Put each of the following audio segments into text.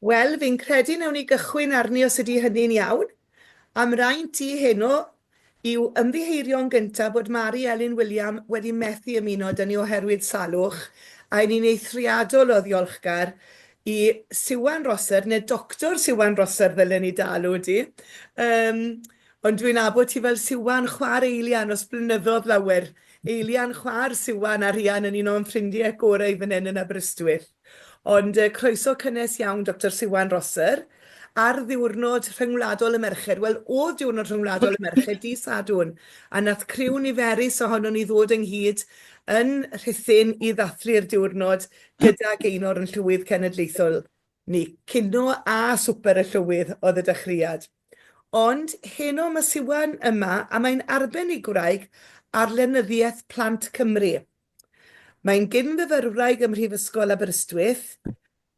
Wel, fi'n credu nawn ni gychwyn arni os ydy hynny'n iawn. Am raint i heno yw ymddiheurio yn gyntaf bod Mari Elin William wedi methu ymuno dyn ni oherwydd salwch, a ni'n eithriadol o ddiolchgar i Siwan Rosser, neu Doctor Siwan Rosser ddylen ni dalw di. Um, ond dwi'n abod ti fel Siwan chwa'r Eilian os blynyddoedd lawer. Eilian chwa'r Siwan a Rian yn un o'n ffrindiau gorau fan hyn yn Aberystwyth. Ond croeso cynnes iawn, Dr Siwan Rosser, ar ddiwrnod rhyngwladol y merched. Wel, oedd diwrnod rhyngwladol y merched di Sadwrn, a nath criw niferus ohonon ni ddod ynghyd yn Rhuthun i ddathlu'r diwrnod gyda Gaenor yn Llywydd Cenedlaethol ni. Cino a swper y llywydd oedd y dechreuad. Ond heno mae Siwan yma, a mae'n arbenigwraig ar lenyddiaeth plant Cymru. Mae'n gyn-fyfyrwraig ym Mhrifysgol Aberystwyth,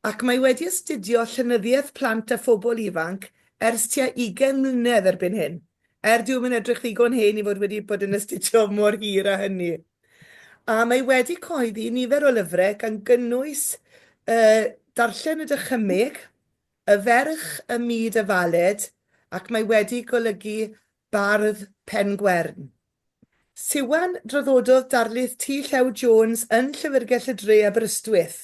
ac mae wedi astudio llenyddiaeth plant a phobl ifanc ers tua 20 mlynedd erbyn hyn. Dwi'n mynd edrych ddigon hen i fod wedi bod yn astudio mor hir a hynny. A mae wedi coeddi nifer o lyfrau gan gynnwys Darllen y Dychymyg, Y Ferch y Myd y Faled, ac mae wedi golygu Bardd Pengwern. Siwan droddododd darlith T. Llew Jones yn Llyfrgell y Dre Aberystwyth,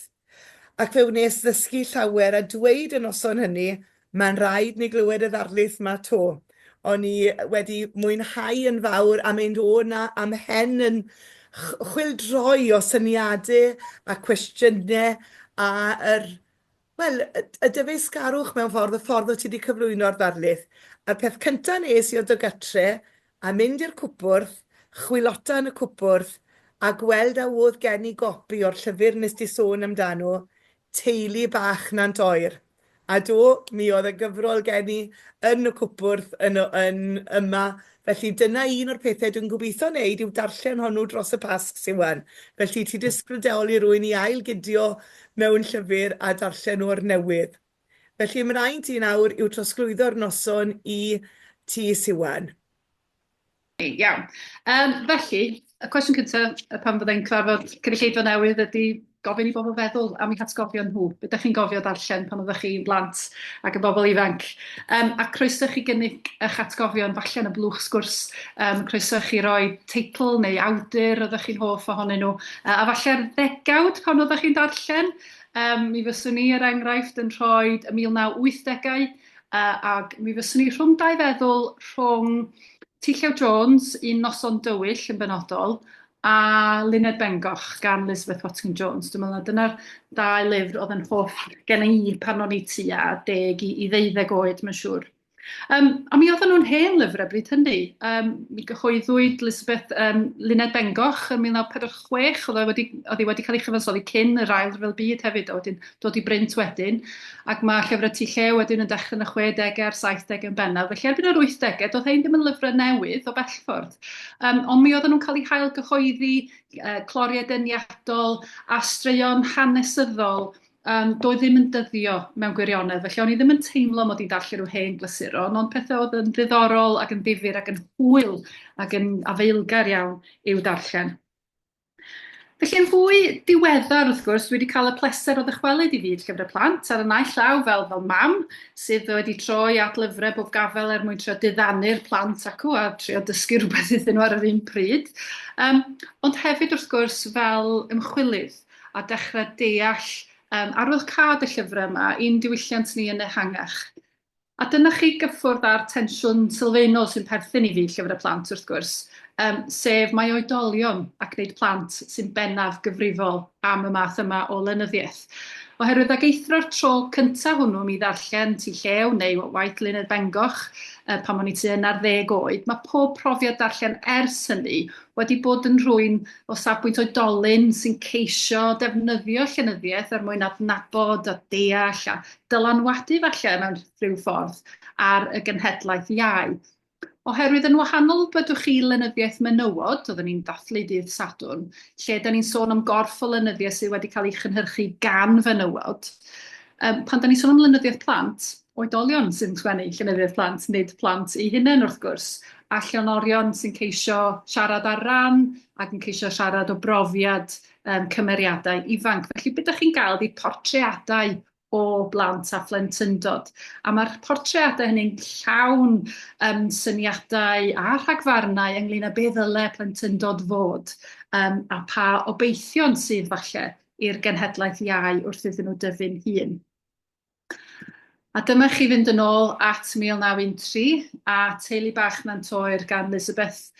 ac fe wnes ddysgu llawer a dweud yn noson hynny, mae'n rhaid ni glywed y ddarlith yma to. O'n i wedi mwynhau yn fawr a mynd o na am hen yn chwildroi o syniadau a cwestiynau a y dyfeisgarwch mewn ffordd, y ffordd o ti wedi cyflwyno'r ddarlith. A'r peth cyntaf nes i o dy gytre a mynd i'r cwpwrdd, chwilota yn y cwpwrdd, a gweld a oedd gen i gopi o'r llyfr nes di sôn amdano, Teulu Bach Nant Oer. A do, mi oedd y gyfrol gen i yn y cwpwrdd yn yma. Felly dyna un o'r pethau dwi'n gobeithio wneud yw darllen hwnnw dros y Pasg, Siwan. Felly ti disgwyl i rwy'n i ailgydio mewn llyfr a darllen o'r newydd. Felly ymlaen ti nawr yw trosglwyddo'r noson i ti, Siwan. Iawn. Felly, y cwestiwn cyntaf pan fyddai'n cyfarfod cynulleidfa newydd ydy gofyn i bobl feddwl am eu hatgofion nhw. Be ydych chi'n gofio darllen pan oeddech chi'n blant ac yn bobl ifanc? A croeso chi gynnig eich atgofion falle yn y blwch sgwrs. Croeso chi roi teitl neu awdur oeddech chi'n hoff ohonyn nhw. A falle'r ddegawd pan oeddech chi'n darllen. Mi fyswn ni er enghraifft yn rhoi y 1980au ac mi fyswn ni rhwng dau feddwl rhwng T. Llew Jones, Un Noson Dywyll yn benodol, a Luned Bengoch gan Elizabeth Watkin Jones. Dwi'n meddwl dyna'r dau lyfr oedd yn hoff gen i pan o'n i tua 10 i 12 oed, mae'n siŵr. A mi oedden nhw'n hen lyfrau bryd hynny. Mi gyhoeddwyd Elizabeth Luned Bengoch yn 1946, oedd hi wedi cael ei chyfansoddi cyn yr ail ryfel byd hefyd, a wedyn dod i brint wedyn. Ac mae llyfrau T. Llew wedyn yn dechrau yn y 60au a'r 70au yn bennaf. Felly erbyn yr 80au, doedd hein ddim yn lyfrau newydd o bellffordd. Ond mi oedden nhw'n cael eu hail gyhoeddi, cloriau dyniadol, a straeon hanesyddol, doedd ddim yn dyddio mewn gwirionedd, felly o'n i ddim yn teimlo mod i'n darllen nhw hen glysuron, ond pethau oedd yn ddiddorol ac yn ddifyr ac yn hwyl ac yn afeilgar iawn i'w darllen. Felly yn fwy diweddar, wrth gwrs, dwi wedi cael y pleser o ddychwelyd i fyd llyfrau plant ar y naill llaw fel mam, sydd wedi troi at lyfrau bob gafel er mwyn trio diddanu'r plant acw a trio dysgu rhywbeth iddyn nhw ar yr un pryd. Ond hefyd, wrth gwrs, fel ymchwilydd a dechrau deall arwyddocad y llyfrau yma, un diwylliant ni yn ehangach. A dyna chi gyffwrdd ar tensiwn sylfaenol sy'n perthyn i fi llyfrau plant wrth gwrs, sef mae oedolion ac wneud plant sy'n bennaf gyfrifol am y math yma o lenyddiaeth. Oherwydd ag eithro'r tro cyntaf hwnnw mi ddarllen T. Llew neu waith Luned Bengoch pan o'n i tua 10 oed, mae pob profiad darllen ers hynny wedi bod yn rhywun o safbwynt oedolyn sy'n ceisio defnyddio llenyddiaeth er mwyn adnabod a deall a dylanwadu falle mewn rhyw ffordd ar y genhedlaeth iau. Oherwydd yn wahanol bydwch chi lenyddiaeth menywod, oedden ni'n dathlu dydd Sadwrn, lle da ni'n sôn am gorff o lenyddiaeth sydd wedi cael ei chynhyrchu gan fenywod. Pan da ni'n sôn am lenyddiaeth plant, oedolion sy'n sgwennu llenyddiaeth plant, nid plant eu hunain wrth gwrs, a llenorion sy'n ceisio siarad ar ran ac yn ceisio siarad o brofiad cymeriadau ifanc. Felly beth ydych chi'n gael di portreadau o blant a phlentyndod. A mae'r portreadau hynny'n llawn syniadau a rhagfarnau ynglyn â be ddyle plentyndod fod a pa obeithion sydd falle i'r genhedlaeth iau wrth iddyn nhw dyfu'n hun. A dyma chi fynd yn ôl at 1913 a teulu bach Nantoer gan Elizabeth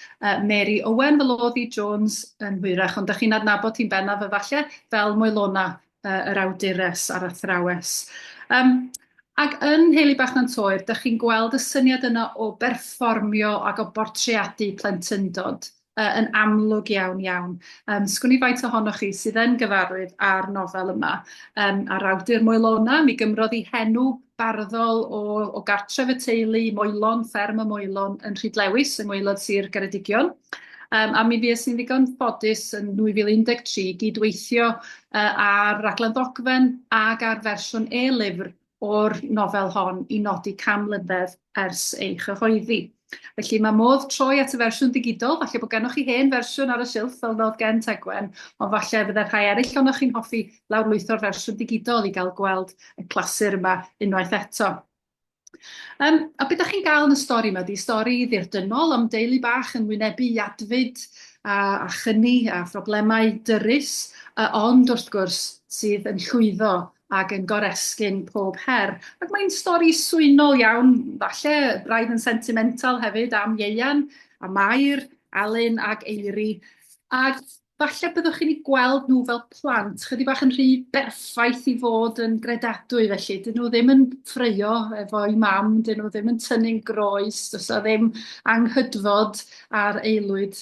Mary Owen fel oedd hi Jones yn hwyrach, ond ydych chi'n adnabod hi'n bennaf efallai fel Moelona yr awdures a'r athrawes. Ac yn Heulu Bach Nantoer, ydych chi'n gweld y syniad yna o berfformio ac o bortreadu plentyndod yn amlwg iawn iawn. Sgwn i faint ohonoch chi sydd yn gyfarwydd â'r nofel yma a'r awdur Moelona, mi gymrodd ei henw barddol o gartref y teulu, Moelon, fferm y Moelon yn Rhydlewis, yng Ngwaelod Sir Geredigion. A mi fues i'n ddigon ffodus yn 2013 gydweithio ar raglen ddogfen ac ar fersiwn e-lyfr o'r nofel hon i nodi camlynedd ers ei chyhoeddi. Felly mae modd troi at y fersiwn digidol, falle bod gennych chi hen fersiwn ar y silff fel ddod gen Tegwen, ond falle bydde rhai eraill o'ch chi'n hoffi lawrlwytho'r fersiwn digidol i gael gweld y clasur yma unwaith eto. A beth ydych chi'n gael yn y stori yma? Di stori ddirdynol am deulu bach yn wynebu iadfyd a chynni a phroblemau dyrus, ond wrth gwrs sydd yn llwyddo ac yn goresgyn pob her. Ac mae'n stori swynol iawn, falle braidd yn sentimental hefyd am Ieuan, a Mair, Alun ac Eiri. Ac falle byddwch chi'n ei gweld nhw fel plant, chydig bach yn rhy berffaith i fod yn gredadwy felly. Dyn nhw ddim yn ffraeo efo'i mam, dyn nhw ddim yn tynnu'n groes, does o ddim anghydfod ar aelwyd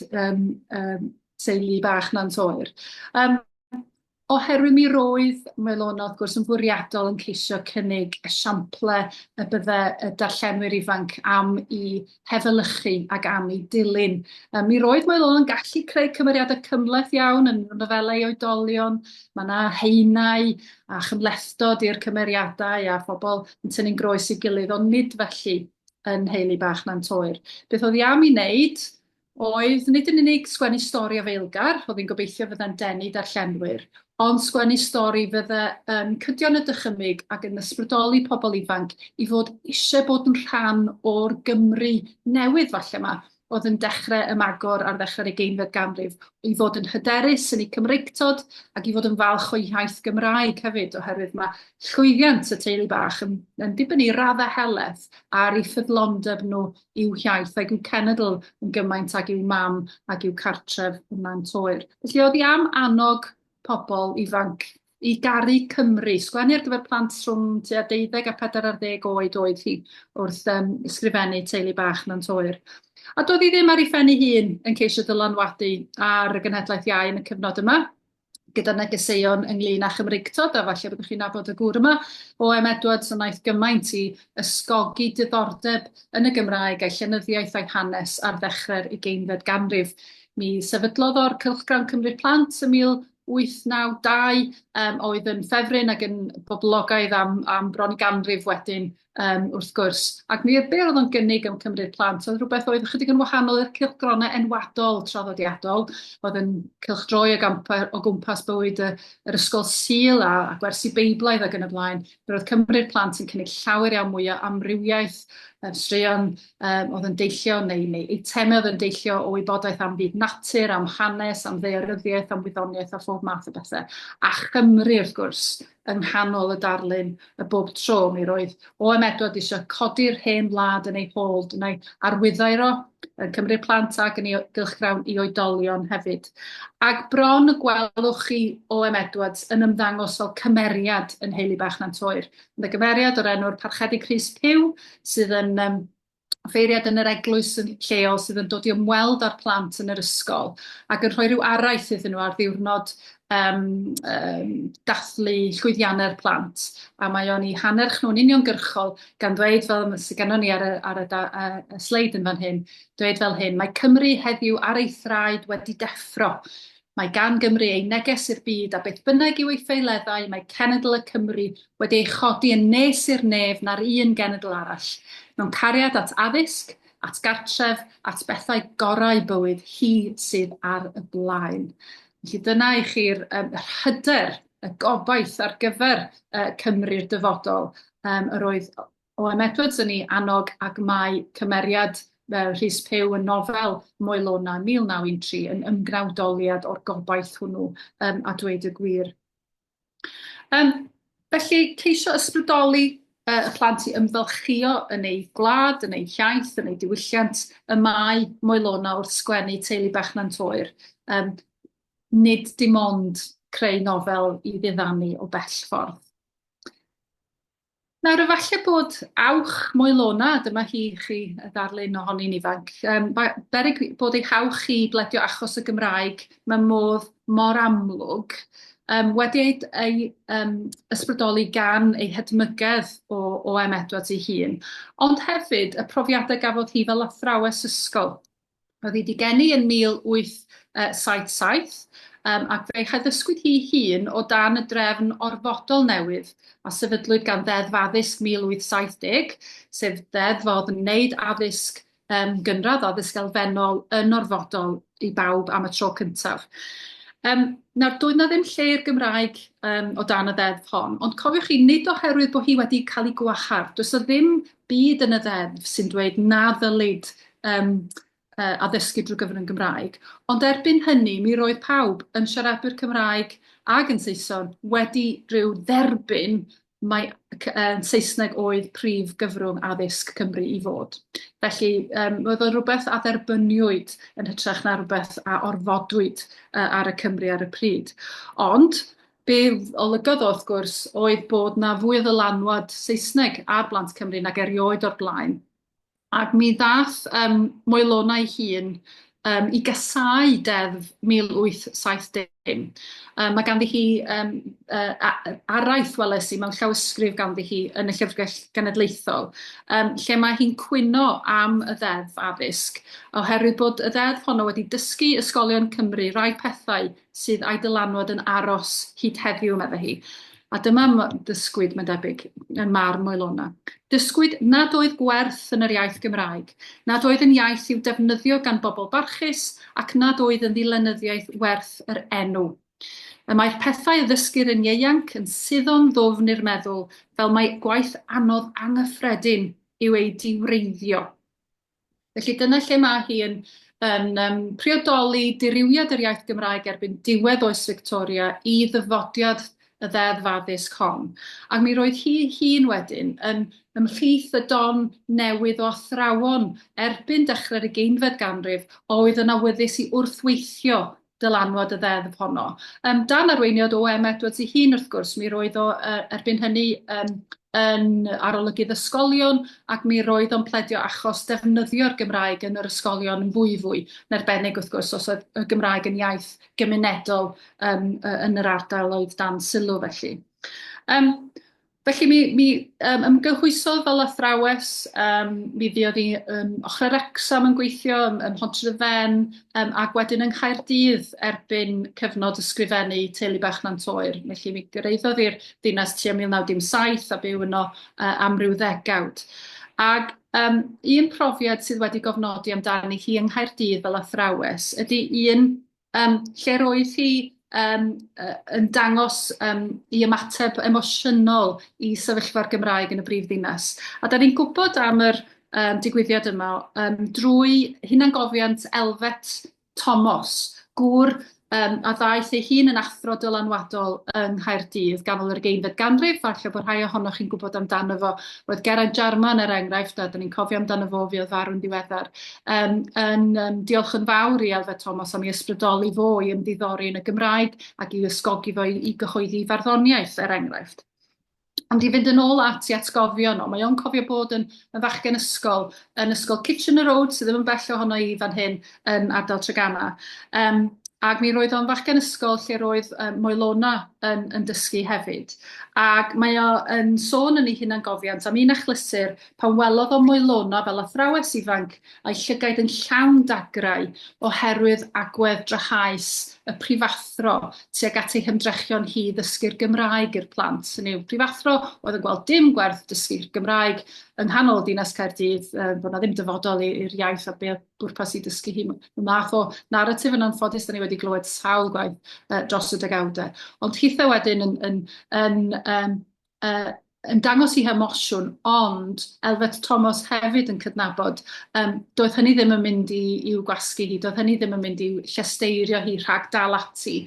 teulu bach Nantoer. Oherwydd mi roedd Moelona, wrth gwrs, yn fwriadol yn ceisio cynnig esiample y bydde y darllenwyr ifanc am i hefelychu ac am i dilyn. Mi roedd Moelona yn gallu creu cymeriadau cymhleth iawn yn nofelau oedolion. Mae yna haenau a chymlethdod i'r cymeriadau a phobl yn tynnu'n groes i gilydd, ond nid felly yn Heulu Bach Nantoer. Beth oedd i am i wneud oedd nid yn unig sgwennu stori o feilgar, oedd hi'n gobeithio fydde'n denu darllenwyr, ond sgwennu stori fydde yn cydio yn y dychymyg ac yn ysbrydoli pobl ifanc i fod eisiau bod yn rhan o'r Gymru newydd falle yma, oedd yn dechrau ymagor ar ddechrau'r 20fed ganrif, i fod yn hyderus yn eu Cymreictod ac i fod yn falch o'i iaith Gymraeg hefyd, oherwydd mae llwyddiant y teulu bach yn dibynnu raddau heleth ar eu ffyddlondeb nhw i'w iaith ac i'w cenedl yn gymaint ag i'w mam ac i'w cartref yn Nantoer. Felly oedd hi am annog pobl ifanc i garu Cymru, sgwennu ar gyfer plant rhwng tua 12 a 14 oed oedd hi wrth ysgrifennu teulu bach Nantoer. A doedd hi ddim ar ei phen ei hun yn ceisio dylanwadu ar y genhedlaeth iau yn y cyfnod yma, gyda negeseuon ynglyn â Chymreictod, a falle byddwch chi'n nabod y gŵr yma, o M. Edwards yn aeth gymaint i ysgogi diddordeb yn y Gymraeg a'i llenyddiaeth a'i hanes ar ddechrau'r 20fed ganrif. Mi sefydlodd o'r Cylchgrawn Cymru'r Plant ym 1892, oedd yn ffefryn ac yn boblogaidd am bron i ganrif wedyn wrth gwrs. Ac mi be oedd o'n gynnig am Cymru'r Plant oedd rhywbeth oedd ychydig yn wahanol i'r cylchgronau enwadol traddodiadol, oedd yn cylchdroi o gwmpas bywyd yr ysgol Sul a gwersi beiblaidd ac yn y blaen. Roedd Cymru'r Plant yn cynnig llawer iawn mwy o amrywiaeth, straeon oedd yn deillio neu eitemau oedd yn deillio o wybodaeth am byd natur, am hanes, am ddaearyddiaeth, am wyddoniaeth a phob math o bethau. A Chymru wrth gwrs yng nghanol y darlun y bob tro mi roedd O.M. Edward eisiau codi'r hen wlad yn ei hold, yn ei arwyddau ro, yn Cymru'r Plant ac yn ei gylchgrawn i oedolion hefyd. Ac bron y gwelwch chi O.M. Edwards yn ymddangos fel cymeriad yn Heulu Bach Nantoer. Yn y gymeriad o'r enw'r Parchedig Rhys Pyw, sydd yn ffeiriad yn yr eglwys lleol sydd yn dod i ymweld â'r plant yn yr ysgol ac yn rhoi rhyw araith iddyn nhw ar ddiwrnod dathlu llwyddiannau'r plant. A mae o'n i hannerch nhw'n uniongyrchol gan ddweud fel sydd gennym ni ar y sleid yn fan hyn, dweud fel hyn, mae Cymru heddiw ar ei thraed wedi deffro. Mae gan Gymru ei neges i'r byd a beth bynnag yw ei ffeileddau, mae cenedl y Cymru wedi ei chodi yn nes i'r nef na'r un genedl arall. Mewn cariad at addysg, at gartref, at bethau gorau bywyd, hi sydd ar y blaen. Felly dyna i chi'r hyder y gobaith ar gyfer Cymru'r dyfodol. Yr oedd O.M. Edwards yn ei annog ac mae cymeriad Rhys Pyw yn nofel Moelona 1913 yn ymgnawdoliad o'r gobaith hwnnw a dweud y gwir. Felly, ceisio ysbrydoli y plant i ymfalchio yn ei gwlad, yn ei hiaith, yn ei diwylliant y mae Moelona wrth sgwennu teulu bach na'n toer. Nid dim ond creu nofel i ddiddannu o bell ffordd. Nawr, efallai bod awch Moelona, dyma hi chi y ddarlun ohoni'n ifanc, beryg bod ei hawch chi bledio achos y Gymraeg mewn modd mor amlwg, wedi ei ysbrydoli gan ei hedmygedd O.M. Edwards ei hun, ond hefyd y profiadau gafodd hi fel athrawes ysgol. Oedd hi wedi geni yn 1877, ac fe haddysgwyd hi hun o dan y drefn orfodol newydd a sefydlwyd gan Ddeddf Addysg 1870, sef ddeddf oedd yn wneud addysg gynradd, addysg elfennol yn orfodol i bawb am y tro cyntaf. Nawr, doedd na ddim lle i'r Gymraeg o dan y ddeddf hon, ond cofiwch chi, nid oherwydd bod hi wedi cael ei gwahardd. Does o ddim byd yn y ddeddf sy'n dweud na ddylid addysgu drwy gyfer yn Gymraeg. Ond erbyn hynny, mi roedd pawb yn siaradwyr Cymraeg ac yn Saeson wedi rhyw dderbyn mae Saesneg oedd prif gyfrwng addysg Cymru i fod. Felly, oedd o rhywbeth a dderbyniwyd yn hytrach na rhywbeth a orfodwyd ar y Cymru ar y pryd. Ond, be olygodd wrth gwrs oedd bod na fwy o ddylanwad Saesneg ar blant Cymru nag erioed o'r blaen. Ac mi ddath Moelona ei hun i gasau deddf 1870. Mae ganddi hi araith, weles i, mewn llawysgrif ganddi hi yn y Llyfrgell Genedlaethol, lle mae hi'n cwyno am y ddeddf addysg, oherwydd bod y ddeddf honno wedi dysgu ysgolion Cymru rai pethau sydd a'i dylanwad yn aros hyd heddiw, meddai hi. A dyma dysgwyd, mae'n debyg, yn mar Moelona. Dysgwyd nad oedd gwerth yn yr iaith Gymraeg, nad oedd yn iaith i'w defnyddio gan bobl barchus, ac nad oedd yn ddilynyddiaeth werth yr enw. Mae'r pethau y ddysgur yn ieuanc yn suddon ddofn i'r meddwl, fel mae gwaith anodd anghyffredin i'w ei diwreiddio. Felly dyna lle mae hi yn priodoli diriwiad yr iaith Gymraeg erbyn diwedd oes Victoria i ddyfodiad y ddeddf addysg hon. Ac mi roedd hi hun wedyn yn ymhlith y don newydd o athrawon erbyn dechrau'r 20fed ganrif oedd yn awyddus i wrthweithio dylanwad y ddeddf honno. Dan arweiniad O.M. Edwards ei hun wrth gwrs, mi roedd o erbyn hynny yn arolygydd ysgolion ac mi roedd o'n pledio achos defnyddio'r Gymraeg yn yr ysgolion yn fwy, yn arbennig wrth gwrs os oedd y Gymraeg yn iaith gymunedol yn yr ardal oedd dan sylw felly. Felly mi ymgyhwysodd fel athrawes, mi ddiodd i ochr Wrecsam yn gweithio, ym Mhontrefn, ac wedyn yng Nghaerdydd erbyn cyfnod ysgrifennu teulu bach na'n toer. Felly mi gyreiddodd i'r ddinas tua 1907 a byw yno am ryw ddegawd. Ac un profiad sydd wedi gofnodi amdani hi yng Nghaerdydd fel athrawes ydy un lle roedd hi yn dangos i ymateb emosiynol i sefyllfa'r Gymraeg yn y brifddinas. A da ni'n gwybod am yr digwyddiad yma drwy hunangofiant Elfet Thomas, gŵr a ddaeth ei hun yn athro dylanwadol yng Nghaerdydd ganol yr 20fed ganrif, falle bod rhai ohonoch chi'n gwybod amdano fo. Roedd Geraint Jarman er enghraifft, a da ni'n cofio amdano fo fi oedd farw'n diweddar, yn diolch yn fawr i Elfet Thomas am ei ysbrydoli fo i ymddiddori yn y Gymraeg ac i ysgogi fo i gyhoeddi farddoniaeth er enghraifft. Ond i fynd yn ôl at i atgofion o, mae o'n cofio bod yn fachgen ysgol, yn ysgol Kitchener Road, sydd ddim yn bell ohono i fan hyn yn ardal Treganna. Ac mi roedd o'n fachgen ysgol lle roedd Moelona yn dysgu hefyd. Ac mae o'n sôn yn ei hunangofiant am un achlysur pan welodd o Moelona fel athrawes ifanc a'i llygaid yn llawn dagrau oherwydd agwedd drahaus y prifathro tuag at ei hymdrechion hi ddysgu'r Gymraeg i'r plant. Hynny yw, prifathro oedd yn gweld dim gwerth dysgu'r Gymraeg yng nghanol dinas Caerdydd, bod na ddim dyfodol i'r iaith a beth bwrpas i dysgu hi. Math o naratif yn anffodus, da ni wedi glywed sawl gwaith dros y degawdau. Ond hitha wedyn uh, yn dangos i hemosiwn, ond Elfed Thomas hefyd yn cydnabod, doedd hynny ddim yn mynd i'w gwasgu hi, doedd hynny ddim yn mynd i'w llesteirio hi rhag dal ati,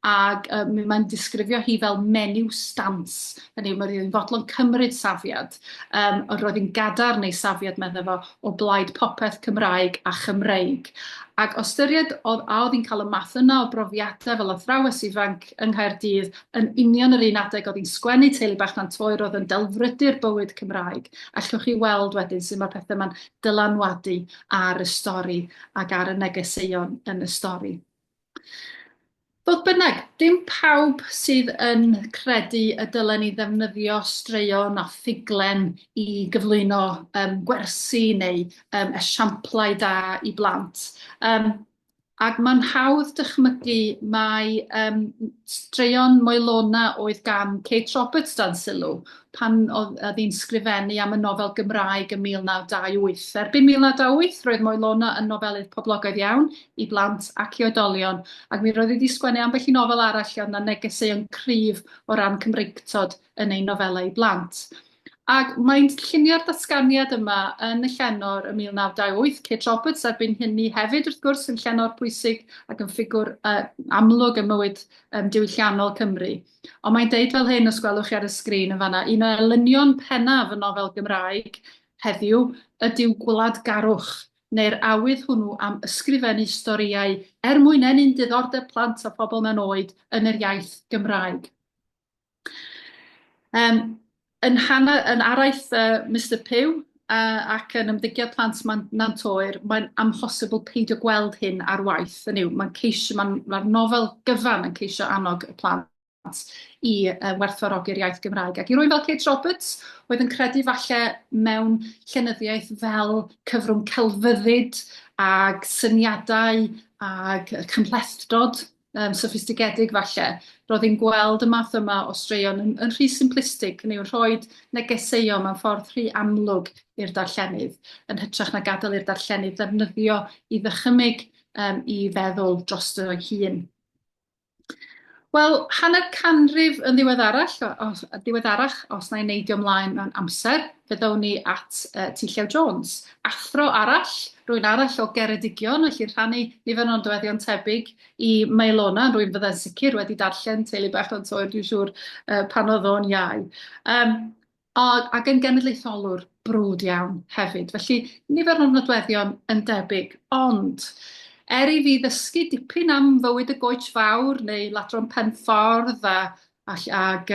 mae'n disgrifio hi fel menyw stans, hynny yw, mae'n fodlon cymryd safiad, roedd hi'n gadarn neu safiad meddwl fo o blaid popeth Cymraeg a Chymreig. Ac o styried oedd hi'n cael y math yna o brofiadau fel athrawes ifanc yng Nghaerdydd yn union yr un adeg oedd hi'n sgwennu teulu bach na'n toer oedd yn delfrydu'r bywyd Cymraeg. Allwch chi weld wedyn sy'n mae'r pethau yma'n dylanwadu ar y stori ac ar y negeseuon yn y stori. Fodd bynnag, dim pawb sydd yn credu y dylen ni ddefnyddio straeon a ffuglen i gyflwyno gwersi neu esiamplau da i blant. Ac mae'n hawdd dychmygu mai straeon Moelona oedd gan Kate Roberts dan sylw pan oedd hi'n sgrifennu am y nofel Gymraeg yn 1928. Erbyn 1928, roedd Moelona yn nofelydd poblogaidd iawn i blant ac i oedolion, ac mi roedd wedi sgwennu ambell i nofel arall oedd na negeseuon cryf o ran Cymreictod yn ei nofelau i blant. Ac mae'n llunio'r datganiad yma yn y llenor y 1928. Kate Roberts erbyn hynny hefyd wrth gwrs yn llenor pwysig ac yn ffigwr amlwg y mywyd diwylliannol Cymru. Ond mae'n deud fel hyn, os gwelwch chi ar y sgrin yn fanna, un o elynion pennaf y nofel Gymraeg heddiw ydyw Gwlad Garwch, neu'r awydd hwnnw am ysgrifennu storïau mwyn enyn diddordeb plant a phobl mewn oed yn yr iaith Gymraeg. Yn araith Mr Pugh ac yn ymddygiad plant Nantoer, mae'n amhosibl peidio gweld hyn ar waith. Mae'r nofel gyfan yn ceisio annog y plant i werthfawrogi'r iaith Gymraeg. Ac i rwy'n fel Kate Roberts, oedd yn credu falle mewn llenyddiaeth fel cyfrwng celfyddyd ag syniadau ag cymhlethdod soffistigedig falle. Roedd hi'n gweld y math yma o straeon yn rhy simplistig, neu rhoi negeseuon mewn ffordd rhy amlwg i'r darllenydd, yn hytrach na gadael i'r darllenydd ddefnyddio i ddychymyg i feddwl dros y hun. Wel, hanner canrif yn ddiweddarach, os na i neidio ymlaen mewn amser, fyddwn ni at T. Jones. Athro arall, rwy'n arall o Geredigion, felly rhannu nifer o nodweddion tebyg i Moelona, rwy'n fydda'n sicr wedi darllen teulu bach o'n toer, dwi'n siŵr pan oedd o'n iau. Ac yn genedlaetholwr brwd iawn hefyd. Felly, nifer o nodweddion yn debyg, ond i fi ddysgu dipyn am fywyd y goets fawr neu ladron Penffordd ag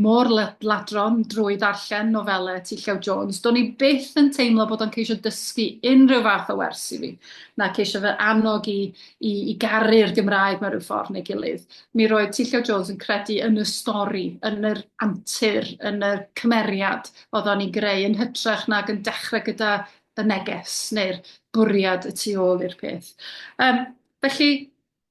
môr ladron drwy ddarllen nofelau T. Jones, do'n i byth yn teimlo bod o'n ceisio dysgu unrhyw fath o wers i fi, na ceisio fe annog i garu'r Gymraeg mewn rhyw ffordd neu gilydd. Mi roedd T. Jones yn credu yn y stori, yn yr antur, yn y cymeriad oedd o'n i greu, yn hytrach nag yn dechrau gyda y neges neu'r bwriad y tu ôl i'r peth. Felly,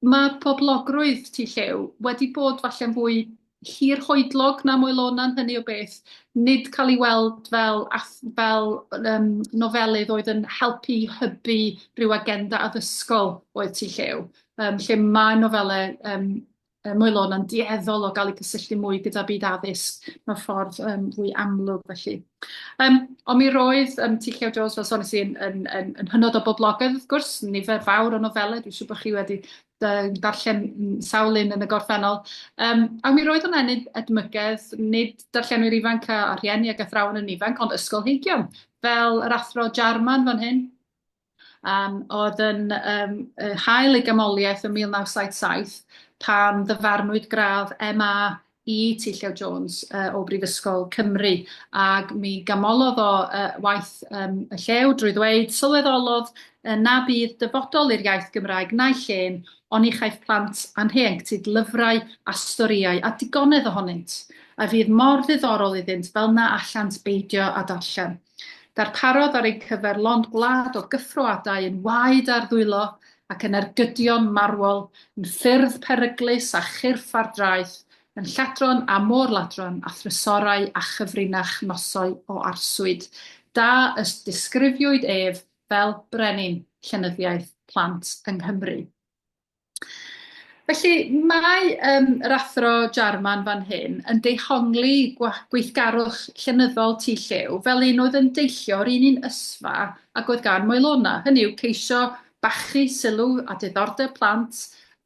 mae poblogrwydd T. Llew wedi bod falle'n fwy hirhoedlog na Moelona'n hynny o beth, nid cael ei weld fel nofelydd oedd yn helpu hybu rhyw agenda addysgol oedd T. Llew, lle mae nofelau Moelona'n dieddol o gael ei cysylltu mwy gyda byd addysg mewn ffordd fwy amlwg felly. Ond mi roedd T. Jones, fel sonis i, yn hynod o boblogaidd, wrth gwrs, nifer fawr o nofelau, dwi'n siŵr bod chi wedi darllen sawl un yn y gorffennol. A mi roedd yn enid edmygedd, nid darllenwyr ifanc a rhieni ag athrawon yn ifanc, ond ysgolheigion, fel yr athro Jarman fan hyn, oedd yn hael ei gamoliaeth yn 1977 pan ddyfarnwyd gradd MA i T. Jones o Brifysgol Cymru, ac mi gamolodd o waith y llew drwy ddweud sylweddolodd na bydd dyfodol i'r iaith Gymraeg na'i llen, ond i chaiff plant anheuenctid lyfrau a storïau a digonedd ohonynt, a fydd mor ddiddorol iddynt fel na allant beidio a darllen. Darparodd ar ei cyfer lond gwlad o gyffroadau yn waed ar ddwylo ac yn ergydion marwol, yn ffyrdd peryglus a chyrff ar draeth, yn lladron a môr-ladron a thrysorau a chyfrinach nosau o arswyd. Da ysdisgrifiwyd ef fel brenin llenyddiaeth plant yng Nghymru. Felly mae yr athro Jarman fan hyn yn dehongli gweithgarwch llenyddol tu lliw fel un oedd yn deillio o'r un ysfa ac oedd gan Moelona. Hynny yw ceisio bachu sylw a diddordeb plant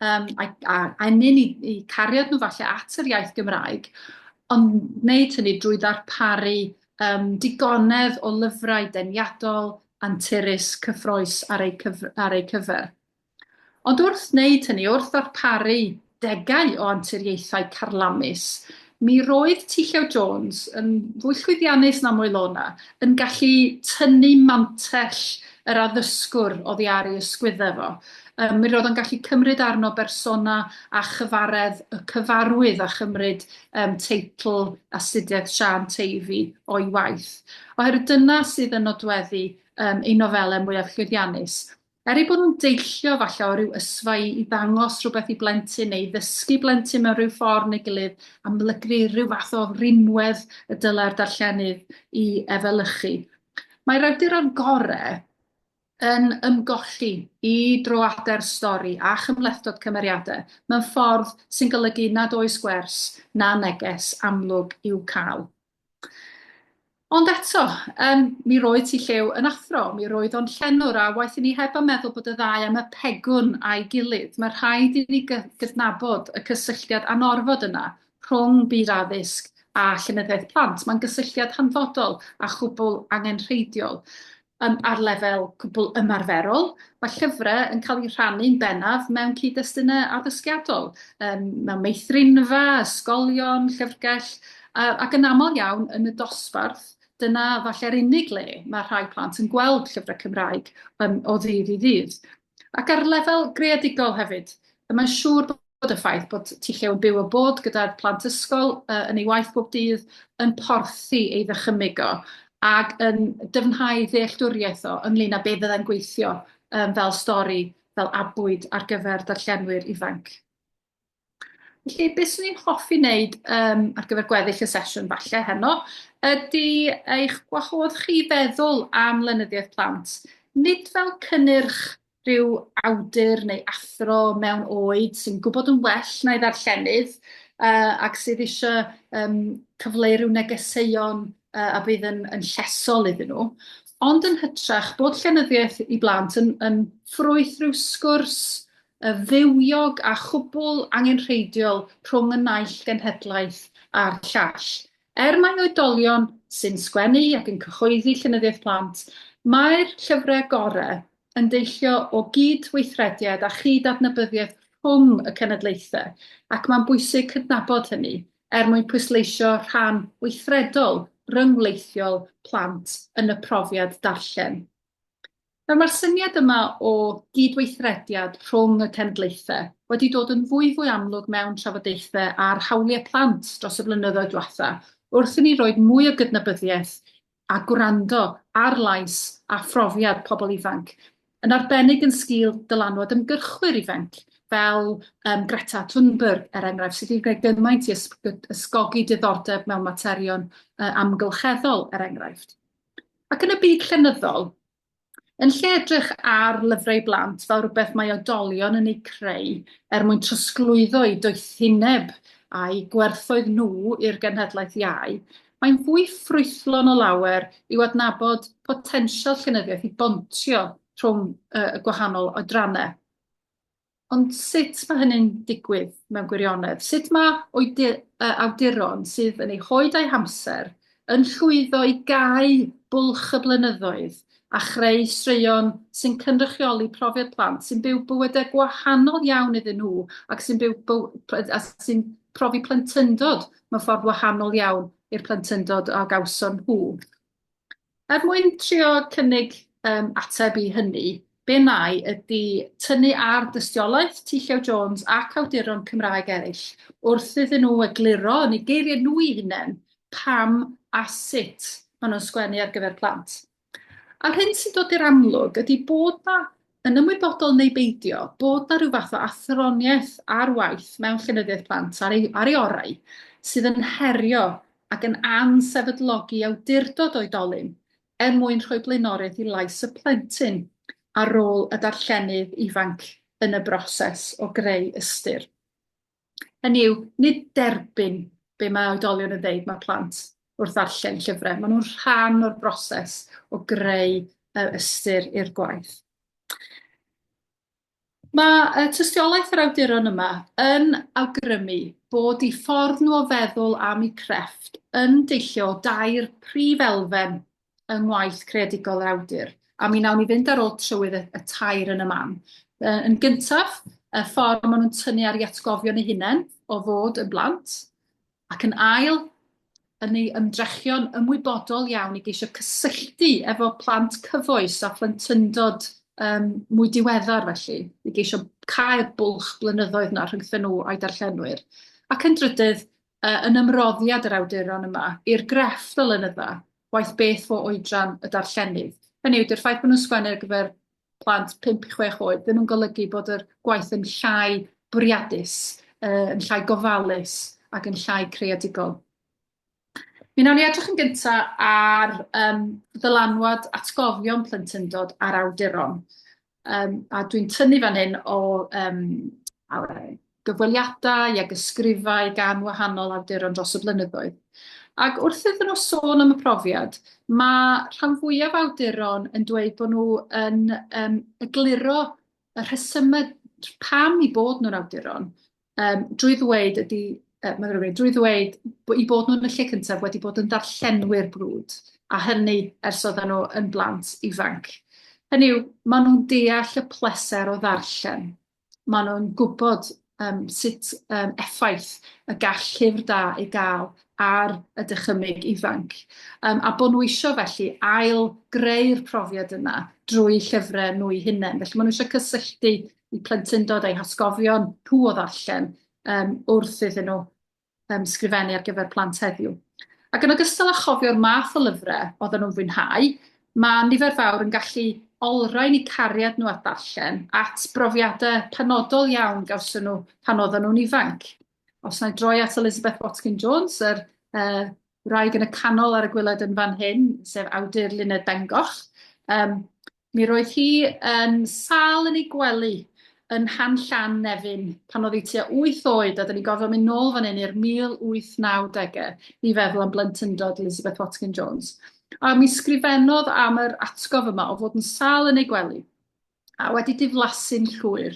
a enyn i cariad nhw falle at yr iaith Gymraeg, ond wneud hynny drwy ddarparu digonedd o lyfrau deniadol, anturus, cyffroes ar ei cyfer. Ond wrth wneud hynny, wrth ddarparu degau o anturiaethau carlamus, mi roedd T. Jones yn fwy llwyddiannus na Moelona yn gallu tynnu mantell yr addysgwr oddi ar ei ysgwyddau fo. Mi roedd yn gallu cymryd arno bersona a chyfaredd y cyfarwydd a chymryd teitl astudiaeth Siân Teifi o'i waith. Oherwydd dyna sydd yn nodweddu ei nofelau mwyaf llwyddiannus. I bod nhw'n deillio falle o ryw ysfa i ddangos rhywbeth i blentyn neu ddysgu blentyn mewn rhyw ffordd neu gilydd a mlygru rhyw fath o rinwedd y dyle'r darllenydd i efelychu. Mae'r awduron gorau yn ymgolli i droader stori a chymlethdod cymeriadau mewn ffordd sy'n golygu nad oes gwers na neges amlwg i'w cael. Ond eto, mi roedd T. Lliw yn athro, mi roedd o'n llenwr a waeth i ni heb yn meddwl bod y ddau am y pegwn a'i gilydd. Mae rhaid i ni gydnabod y cysylltiad anorfod yna rhwng byd addysg a llenyddiaeth plant. Mae'n gysylltiad hanfodol a chwbl angenrheidiol. Ar lefel cwbl ymarferol, mae llyfrau yn cael eu rhannu'n bennaf mewn cyd-destunau addysgiadol, mewn meithrinfa, ysgolion, llyfrgell, ac yn aml iawn yn y dosbarth. Dyna falle'r unig le mae rhai plant yn gweld llyfrau Cymraeg o ddydd i ddydd. Ac ar lefel greadigol hefyd, mae'n siŵr bod y ffaith bod T. Lliw yn byw o bod gyda'r plant ysgol yn ei waith bob dydd yn porthi ei ddychymyg o ac yn dyfnhau ddealltwriaeth o ynglyn â be fydda'n gweithio fel stori, fel abwyd ar gyfer darllenwyr ifanc. Felly, beth sy'n ni'n hoffi wneud ar gyfer gweddill y sesiwn falle heno, ydy eich gwahodd chi feddwl am lenyddiaeth plant. Nid fel cynnyrch rhyw awdur neu athro mewn oed sy'n gwybod yn well na'i ddarllenydd ac sydd eisiau cyfleu rhyw negeseuon a bydd yn llesol iddyn nhw, ond yn hytrach bod llenyddiaeth i blant yn ffrwyth rhyw sgwrs fywiog a chwbl angenrheidiol rhwng y naill genhedlaeth a'r llall. Mae oedolion sy'n sgwennu ac yn cyhoeddi llenyddiaeth plant, mae'r llyfrau gorau yn deillio o gydweithrediad a chyd-adnabyddiaeth rhwng y cenedlaethau, ac mae'n bwysig cydnabod hynny mwyn pwysleisio rhan weithredol ryngleithiol plant yn y profiad darllen. Mae'r syniad yma o gydweithrediad rhwng y cenedlaethau wedi dod yn fwy amlwg mewn trafodaethau ar hawliau plant dros y blynyddoedd diwethaf, wrth i ni roi mwy o gydnabyddiaeth a gwrando ar lais a phrofiad pobl ifanc, yn arbennig yn sgil dylanwad ymgyrchwyr ifanc, fel Greta Thunberg, enghraifft, sydd wedi gwneud gymaint i ysgogi diddordeb mewn materion amgylcheddol, enghraifft. Ac yn y byd llenyddol, yn lle edrych ar lyfrau blant fel rhywbeth mae oedolion yn ei creu mwyn trosglwyddo i doethineb a'i gwerthoedd nhw i'r genhedlaeth iau, mae'n fwy ffrwythlon o lawer i'w adnabod potensial llenyddiaeth i bontio rhwng y gwahanol oedrannau. Ond sut mae hynny'n digwydd mewn gwirionedd? Sut mae awduron sydd yn ei choed a'u hamser yn llwyddo i gau bwlch y blynyddoedd a chreu straeon sy'n cynrychioli profiad plant, sy'n byw bywydau gwahanol iawn iddyn nhw ac sy'n profi plentyndod mewn ffordd wahanol iawn i'r plentyndod a gawson nhw. Mwyn trio cynnig ateb i hynny, be wna i ydy tynnu ar dystiolaeth T. Jones ac awduron Cymraeg eraill wrth iddyn nhw egluro yn eu geiriau nhw eu hunain pam a sut maen nhw'n sgwennu ar gyfer plant. A'r hyn sy'n dod i'r amlwg ydy bod na yn ymwybodol neu beidio bod na rhyw fath o athroniaeth ar waith mewn llenyddiaeth plant ar ei orau sydd yn herio ac yn ansefydlogi awdurdod oedolyn er mwyn rhoi blaenoriaeth i lais y plentyn ar ôl y darllenydd ifanc yn y broses o greu ystyr. Hynny yw, nid derbyn be mae oedolion yn dweud mae plant wrth ddarllen llyfrau. Maen nhw'n rhan o'r broses o greu ystyr i'r gwaith. Mae tystiolaeth yr awduron yma yn awgrymu bod eu ffordd nhw o feddwl am eu crefft yn deillio dair prif elfen yng ngwaith creadigol yr awdur. A mi wnawn ni fynd ar ôl trywydd y tair yn y man. Yn gyntaf, y ffordd maen nhw'n tynnu ar ei atgofion eu hunain o fod yn blant, ac yn ail, yn ei ymdrechion ymwybodol iawn i geisio cysylltu efo plant cyfoes a phlentyndod mwy diweddar felly, i geisio cael bwlch blynyddoedd na rhwngthyn nhw a'i darllenwyr. Ac yn drydydd, yn ymroddiad yr awduron yma i'r grefft o lenydda, waith beth fo oedran y darllenydd. Hynny yw, di'r ffaith bod nhw'n sgwennu ar gyfer plant 5-6 oed, ddim yn golygu bod yr gwaith yn llai bwriadus, yn llai gofalus ac yn llai creadigol. Mi wnawn ni edrych yn gyntaf ar ddylanwad atgofion plentyndod ar awduron. A dwi'n tynnu fan hyn o gyfweliadau ag ysgrifau gan wahanol awduron dros y blynyddoedd. Ac wrth iddyn nhw sôn am y profiad, mae rhan fwyaf awduron yn dweud bod nhw yn egluro y rhesymau pam i bod nhw'n awduron, drwy ddweud drwy ddweud i bod nhw'n y lle cyntaf wedi bod yn darllenwyr brwd, a hynny ers oedden nhw yn blant ifanc. Hynny yw, maen nhw'n deall y pleser o ddarllen. Maen nhw'n gwybod sut effaith y gall llyfr da i gael ar y dychymyg ifanc. A bod nhw eisiau felly ail greu'r profiad yna drwy llyfrau nhw eu hunain. Felly maen nhw eisiau cysylltu i plentyndod eu hasgofion nhw o ddarllen wrth iddyn nhw sgrifennu ar gyfer plant heddiw. Ac yn ogystal â chofio'r math o lyfrau oedden nhw'n fwynhau, mae nifer fawr yn gallu olrhain eu cariad nhw at darllen at brofiadau penodol iawn gawson nhw pan oedden nhw'n ifanc. Os na i droi at Elizabeth Watkin-Jones, yr wraig yn y canol ar y gwyled yn fan hyn, sef awdur Luned Bengoch, mi roedd hi yn sal yn ei gwely yn Llan Nefyn pan oedd hi tua 8 oed, a dyn ni'n gofio mynd nôl fan hyn i'r 1890au i feddwl am blentyndod Elizabeth Watkin-Jones. A mi sgrifennodd am yr atgof yma o fod yn sal yn ei gwely, a wedi diflasu'n llwyr.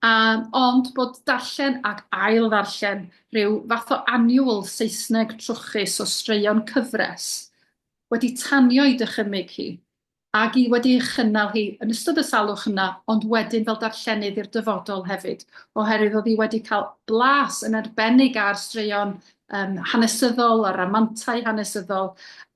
Ond bod darllen ac ail ddarllen rhyw fath o annual Saesneg trwchus o straeon cyfres wedi tanio i dychymyg hi, ac i wedi chynnal hi yn ystod y salwch yna, ond wedyn fel darllenydd i'r dyfodol hefyd, oherwydd oedd hi wedi cael blas yn arbennig ar straeon hanesyddol a ramantau hanesyddol,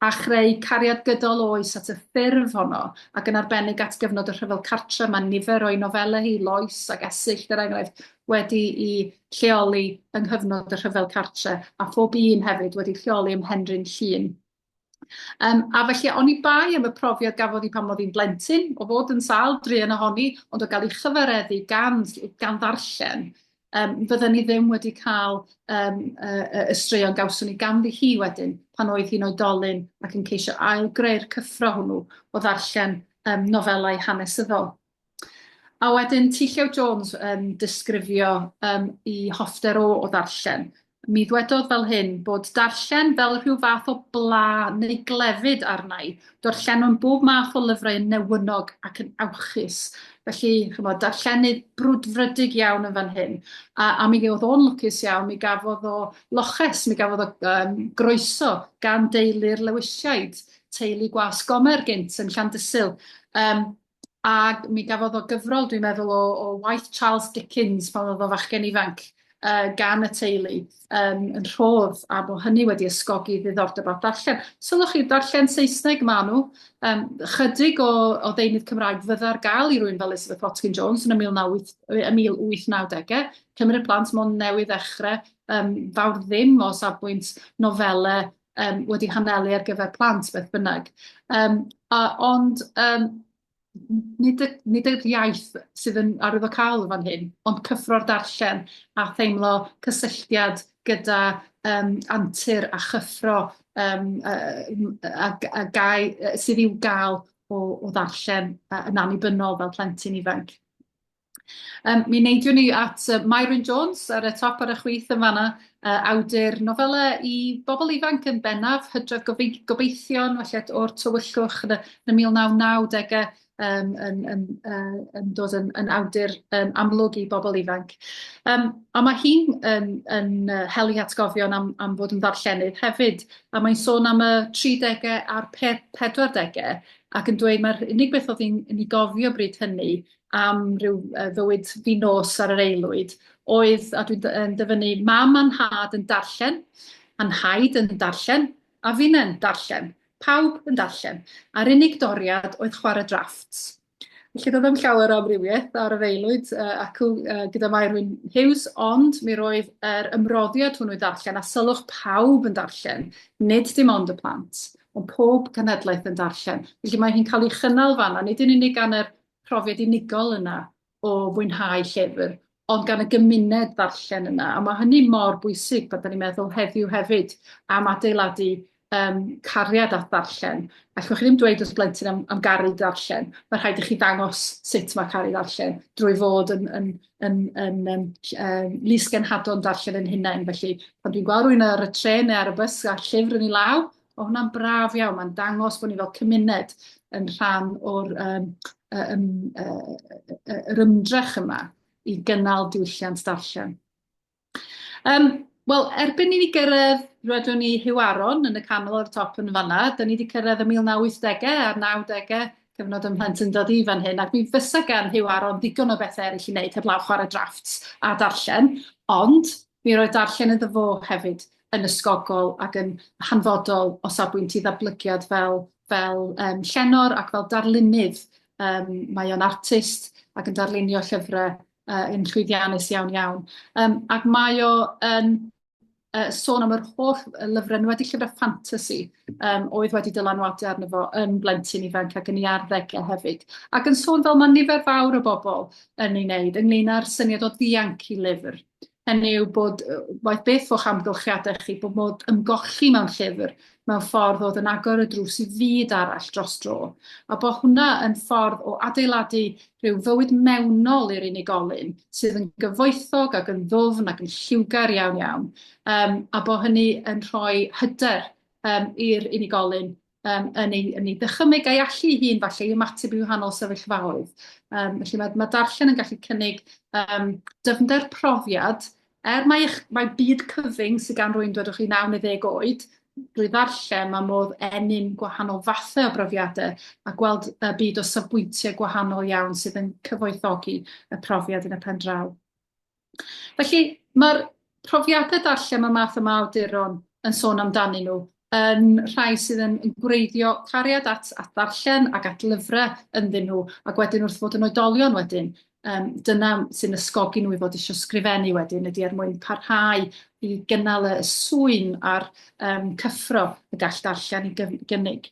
a chreu cariad gydol oes at y ffurf honno, ac yn arbennig at gyfnod y rhyfel cartre. Mae nifer o'i nofelau hi, Lois ac Esyll, er enghraifft, wedi i lleoli yng nghyfnod y rhyfel cartre, a phob un hefyd wedi lleoli ym Mhenrhyn Llŷn. A felly, o'n i bai am y profiad gafodd hi pan oedd hi'n blentyn, o fod yn sal druan ohoni, ond o gael ei chyfareddu gan ddarllen, fydden ni ddim wedi cael y straeon gawson ni ganddi hi wedyn pan oedd hi'n oedolyn ac yn ceisio ailgreu'r cyffro hwnnw o ddarllen nofelau hanesyddol. A wedyn T. Llew Jones yn disgrifio i hoffter o ddarllen. Mi ddwedodd fel hyn bod darllen fel rhyw fath o bla neu glefyd arnau. Darllen bob math o lyfrau yn newynog ac yn awchus. Felly, darllenydd brwdfrydig iawn yn fan hyn. A mi oedd o'n lwcus iawn, mi gafodd o loches, mi gafodd o groeso gan deulu'r Lewisiaid, teulu Gwas Gomer gynt yn Llandysul. A mi gafodd o gyfrol, dwi'n meddwl, o waith Charles Dickens pan oedd o fachgen ifanc gan y teulu yn rhodd, a bod hynny wedi ysgogi ddiddordeb o darllen. Sylwch chi, darllen Saesneg ma nhw, chydig o ddeunydd Cymraeg fyddai'r gael i rywun fel Elizabeth Watkin-Jones yn y 1890au, Cymru Plant Mon Newydd Ddechrau, fawr ddim o safbwynt nofelau wedi hanelu ar gyfer plant beth bynnag. Ond nid yr iaith sydd yn arwyddocaol fan hyn, ond cyffro'r darllen a theimlo cysylltiad gyda antur a chyffro sydd i'w gael o ddarllen yn annibynnol fel plentyn ifanc. Mi neidiwn ni at Myron Jones ar y top ar y chwith yn fanna, awdur nofelau i bobl ifanc yn bennaf, Hydref Gobeithion, felly o'r tywyllwch yn y 1990au, yn dod yn awdur amlwg i bobl ifanc. A mae hi'n helu atgofion am fod yn ddarllenydd hefyd, a mae'n sôn am y 30au a'r 40au, ac yn dweud mae'r unig beth oedd hi'n ei gofio bryd hynny am ryw fywyd finos ar yr aelwyd, oedd, a dwi'n dyfynnu, mam a'n nhad yn darllen, a'n nhaid yn darllen, a fi'n yn darllen. Pawb yn darllen. A'r unig doriad oedd chwarae drafts. Felly doedd ddim llawer o amrywiaeth ar yr aelwyd ac gyda Myrwyn Hughes, ond mi roedd yr ymroddiad hwnnw i darllen, a sylwch pawb yn darllen, nid dim ond y plant, ond pob cenhedlaeth yn darllen. Felly mae hi'n cael ei chynnal fanna, nid yn unig gan yr profiad unigol yna o fwynhau llyfr, ond gan y gymuned ddarllen yna. A mae hynny mor bwysig bod ni'n meddwl heddiw hefyd am adeiladu cariad at ddarllen. Allwch chi ddim dweud wrth blentyn am garu darllen. Mae rhaid i chi ddangos sut mae caru darllen drwy fod yn lusgenhadon darllen yn hunain. Felly, pan dwi'n gweld rhywun ar y tren neu ar y bus a'r llyfr yn ei law, o hwnna'n braf iawn. Mae'n dangos bod ni fel cymuned yn rhan o'r yr ymdrech yma i gynnal diwylliant darllen. Wel, erbyn ni wedi cyrraedd, rydyn ni Hiwaron yn y canol o'r top yn fanna, da ni wedi cyrraedd y 1980au a'r 90au, cyfnod ym Mhlentyn dod i fan hyn, ac mi fysa gan Hiwaron ddigon o bethau eraill i wneud heblaw chwarae drafts a darllen, ond mi roedd darllen iddo fo hefyd yn ysgogol ac yn hanfodol o safbwynt i ddatblygiad fel llenor ac fel darlunydd. Mae o'n artist ac yn darlunio llyfrau yn llwyddiannus iawn. Ac mae o yn sôn am yr holl lyfrau, wedi llyfrau ffantasi, oedd wedi dylanwadu arno fo yn blentyn ifanc ac yn ei arddegau hefyd. Ac yn sôn fel mae nifer fawr o bobl yn ei wneud, ynglyn â'r syniad o ddianc i lyfr. Hynny yw bod, waith beth o'ch amgylchiadau chi, bod modd ymgolli mewn llyfr, mewn ffordd oedd yn agor y drws i fyd arall dros dro. A bod hwnna yn ffordd o adeiladu rhyw fywyd mewnol i'r unigolyn, sydd yn gyfoethog ac yn ddwfn ac yn lliwgar iawn. A bod hynny yn rhoi hyder i'r unigolyn yn ei ddychymyg a'i allu hun falle i ymateb i wahanol sefyllfaoedd. Felly mae darllen yn gallu cynnig dyfnder profiad, mae byd cyfyng sydd gan rwy'n dod o'ch i 9 neu 10 oed, drwy ddarllen mae modd enyn gwahanol fathau o brofiadau a gweld y byd o safbwyntiau gwahanol iawn sydd yn cyfoethogi y profiad yn y pen draw. Felly mae'r profiadau darllen mae math yma o awduron yn sôn amdanyn nhw yn rhai sydd yn gwreiddio cariad at ddarllen ac at lyfrau ynddyn nhw ac wedyn wrth fod yn oedolion wedyn. Dyna sy'n ysgogi nhw i fod eisiau sgrifennu wedyn ydy mwyn parhau i gynnal y swyn a'r cyffro y gall darllen i gynnig.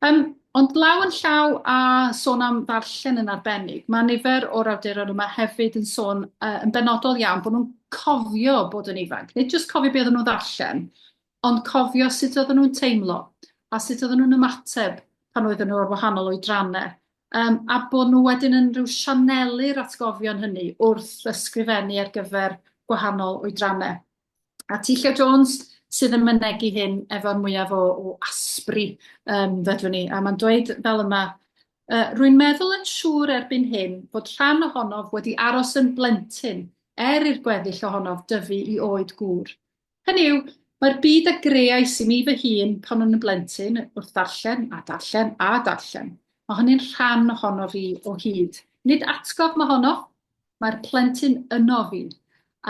Ond law yn llaw a sôn am ddarllen yn arbennig, mae nifer o'r awduron yma hefyd yn sôn yn benodol iawn bod nhw'n cofio bod yn ifanc. Nid jyst cofio beth oedden nhw'n ddarllen, ond cofio sut oedden nhw'n teimlo a sut oedden nhw'n ymateb pan oedden nhw ar wahanol oedrannau. A bod nhw wedyn yn rhyw sianelu'r atgofion hynny wrth ysgrifennu ar gyfer gwahanol oedrannau. A T.Ll. Jones sydd yn mynegu hyn efo'r mwyaf o asbri fedrwn ni. A mae'n dweud fel yma, rwy'n meddwl yn siŵr erbyn hyn bod rhan ohonof wedi aros yn blentyn i'r gweddill ohonof dyfu i oed gŵr. Hynny yw, mae'r byd a greais i mi fy hun pan o'n yn blentyn wrth darllen a darllen a darllen. Mae hynny'n rhan ohono fi o hyd. Nid atgof mae honno, mae'r plentyn yno fi,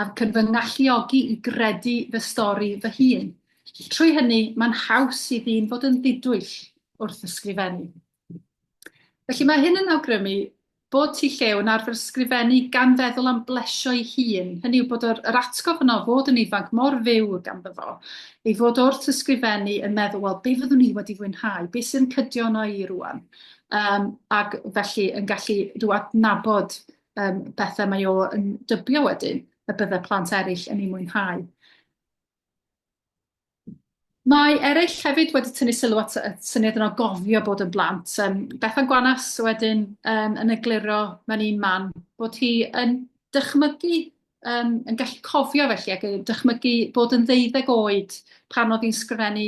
ac yn fy ngalluogi i gredu fy stori fy hun. Trwy hynny, mae'n haws i ddyn fod yn ddidwyll wrth ysgrifennu. Felly mae hyn yn awgrymu bod ti llew yn arfer sgrifennu gan feddwl am blesio ei hun. Hynny yw bod yr atgof yno fod yn ifanc mor fyw ganddo fo, ei fod wrth ysgrifennu yn meddwl, wel, be fyddwn ni wedi fwynhau? Be sy'n cydio yno i rwan? Ac felly yn gallu rhyw adnabod bethau mae o yn dybio wedyn y byddai plant eraill yn ei mwynhau. Mae eraill hefyd wedi tynnu sylw at y syniad yno gofio bod yn blant. Bethan Gwanas wedyn yn egluro mewn un man bod hi yn dychmygu, yn gallu cofio felly ac yn dychmygu bod yn 12 oed pan oedd hi'n sgrifennu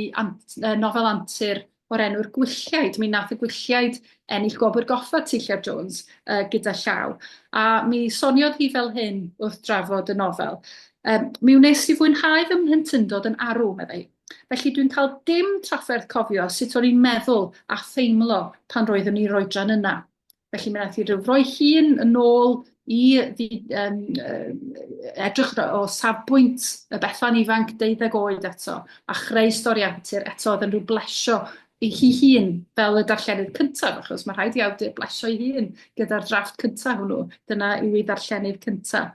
nofel antur o'r enw'r Gwylliaid. Mi nath y Gwylliaid ennill gobr goffa T-Llef Jones gyda llaw. A mi soniodd hi fel hyn wrth drafod y nofel. Mi wnes i fwynhau fy mhlentyndod yn arw, meddai. Felly dwi'n cael dim trafferth cofio sut o'n i'n meddwl a theimlo pan roeddwn i'r oedran yna. Felly mi wnaeth i roi hun yn ôl i edrych o safbwynt y Bethan ifanc 12 oed eto a chreu stori antur eto oedd yn rhyw blesio i hi hun fel y darllenydd cyntaf, achos mae rhaid i awdur blesio i hun gyda'r drafft cyntaf hwnnw. Dyna yw ei ddarllenydd cyntaf.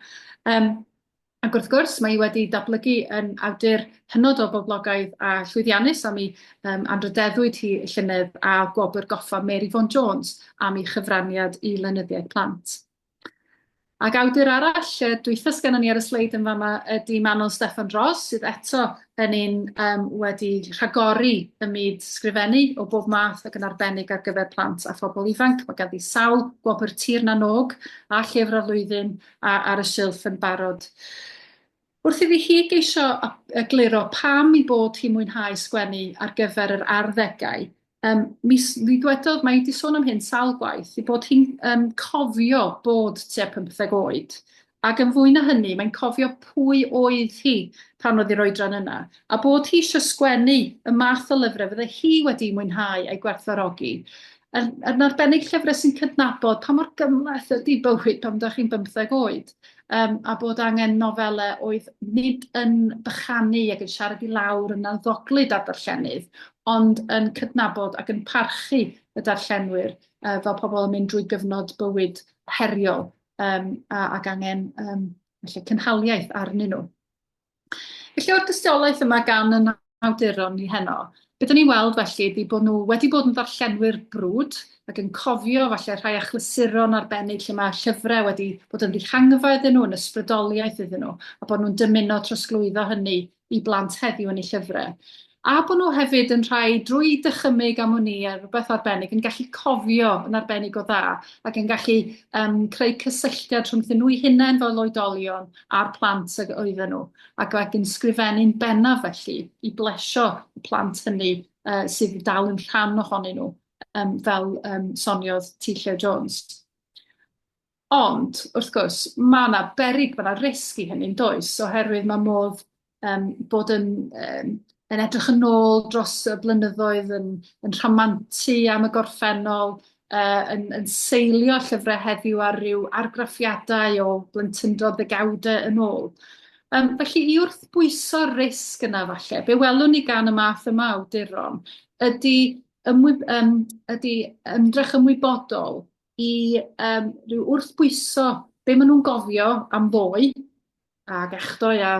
Ac wrth gwrs, mae hi wedi datblygu yn awdur hynod o boblogaidd a llwyddiannus am ei anrydeddwyd hi llynedd a gwobr goffa Mary Vaughan Jones am ei chyfraniad i lenyddiaeth plant. Ac awdur arall, dwythas gen ni ar y sleid yn fama, ydy Manon Steffan Ross, sydd eto yn un wedi rhagori y myd sgrifennu o bob math ac yn arbennig ar gyfer plant a phobl ifanc. Mae ganddi sawl gwobr tir na nog a llyfr o flwyddyn ar y silff yn barod. Wrth iddi hi geisio egluro pam i bod hi'n mwynhau sgwennu ar gyfer yr arddegau, mi ddwedodd, mae wedi sôn am hyn sawl gwaith, i bod hi'n cofio bod tua 15 oed. Ac yn fwy na hynny, mae'n cofio pwy oedd hi pan oedd i'r oedran yna. A bod hi eisiau sgwennu y math o lyfrau fydde hi wedi mwynhau a'i gwerthfawrogi. Yn arbennig llyfrau sy'n cydnabod pa mor gymleth ydy bywyd pan ydych chi'n 15 oed. A bod angen nofelau oedd nid yn bychanu ac yn siarad i lawr yn addoglyd ar darllenydd, ond yn cydnabod ac yn parchu y darllenwyr fel pobl yn mynd drwy gyfnod bywyd heriol ac angen cynhaliaeth arnyn nhw. Felly o'r dystiolaeth yma gan yn awduron ni heno, beth ni'n weld felly ydy bod nhw wedi bod yn ddarllenwyr brwd ac yn cofio falle rhai achlysuron arbennig lle mae llyfrau wedi bod yn ddichangfa iddyn nhw, yn ysbrydoliaeth iddyn nhw, a bod nhw'n dymuno trosglwyddo hynny i blant heddiw yn eu llyfrau. A bod nhw hefyd yn rhai drwy dychymyg am hwnni a rhywbeth arbennig yn gallu cofio yn arbennig o dda ac yn gallu creu cysylltiad rhwng nhw eu hunain fel oedolion a'r plant oedden nhw ac yn sgrifennu'n bennaf felly i blesio y plant hynny sydd dal yn rhan ohonyn nhw fel soniodd T-Llew Jones. Ond, wrth gwrs, mae yna berig, mae yna risg i hynny'n does, oherwydd mae modd bod yn edrych yn ôl dros y blynyddoedd yn rhamantu am y gorffennol, yn seilio llyfrau heddiw ar ryw argraffiadau o blentyndod ddegawdau yn ôl. Felly, i wrthbwyso'r risg yna falle, be welwn ni gan y math yma o awduron, ydy ymdrech ymwybodol i ryw wrthbwyso be maen nhw'n gofio am ddoe ac echdoi a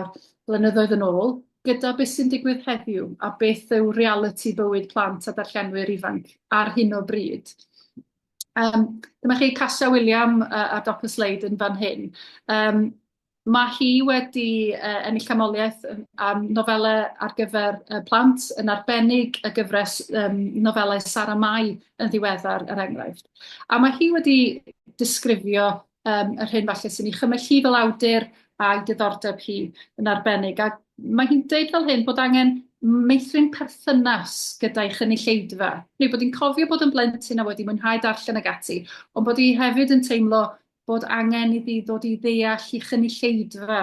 blynyddoedd yn ôl, gyda beth sy'n digwydd heddiw a beth yw reality bywyd plant a darllenwyr ifanc ar hyn o bryd. Dyma chi Casia William a dop y sleid yn fan hyn. Mae hi wedi ennill camoliaeth am nofelau ar gyfer plant yn arbennig y gyfres nofelau Sara Mai yn ddiweddar yr enghraifft. A mae hi wedi disgrifio yr hyn falle sy'n ei chymell hi fel awdur a'i diddordeb hi yn arbennig. A mae hi'n deud fel hyn bod angen meithrin perthynas gyda'i chynulleidfa. Neu bod hi'n cofio bod yn blentyn a wedi mwynhau darllen ag ati, ond bod hi hefyd yn teimlo bod angen iddi ddod i ddeall i chynulleidfa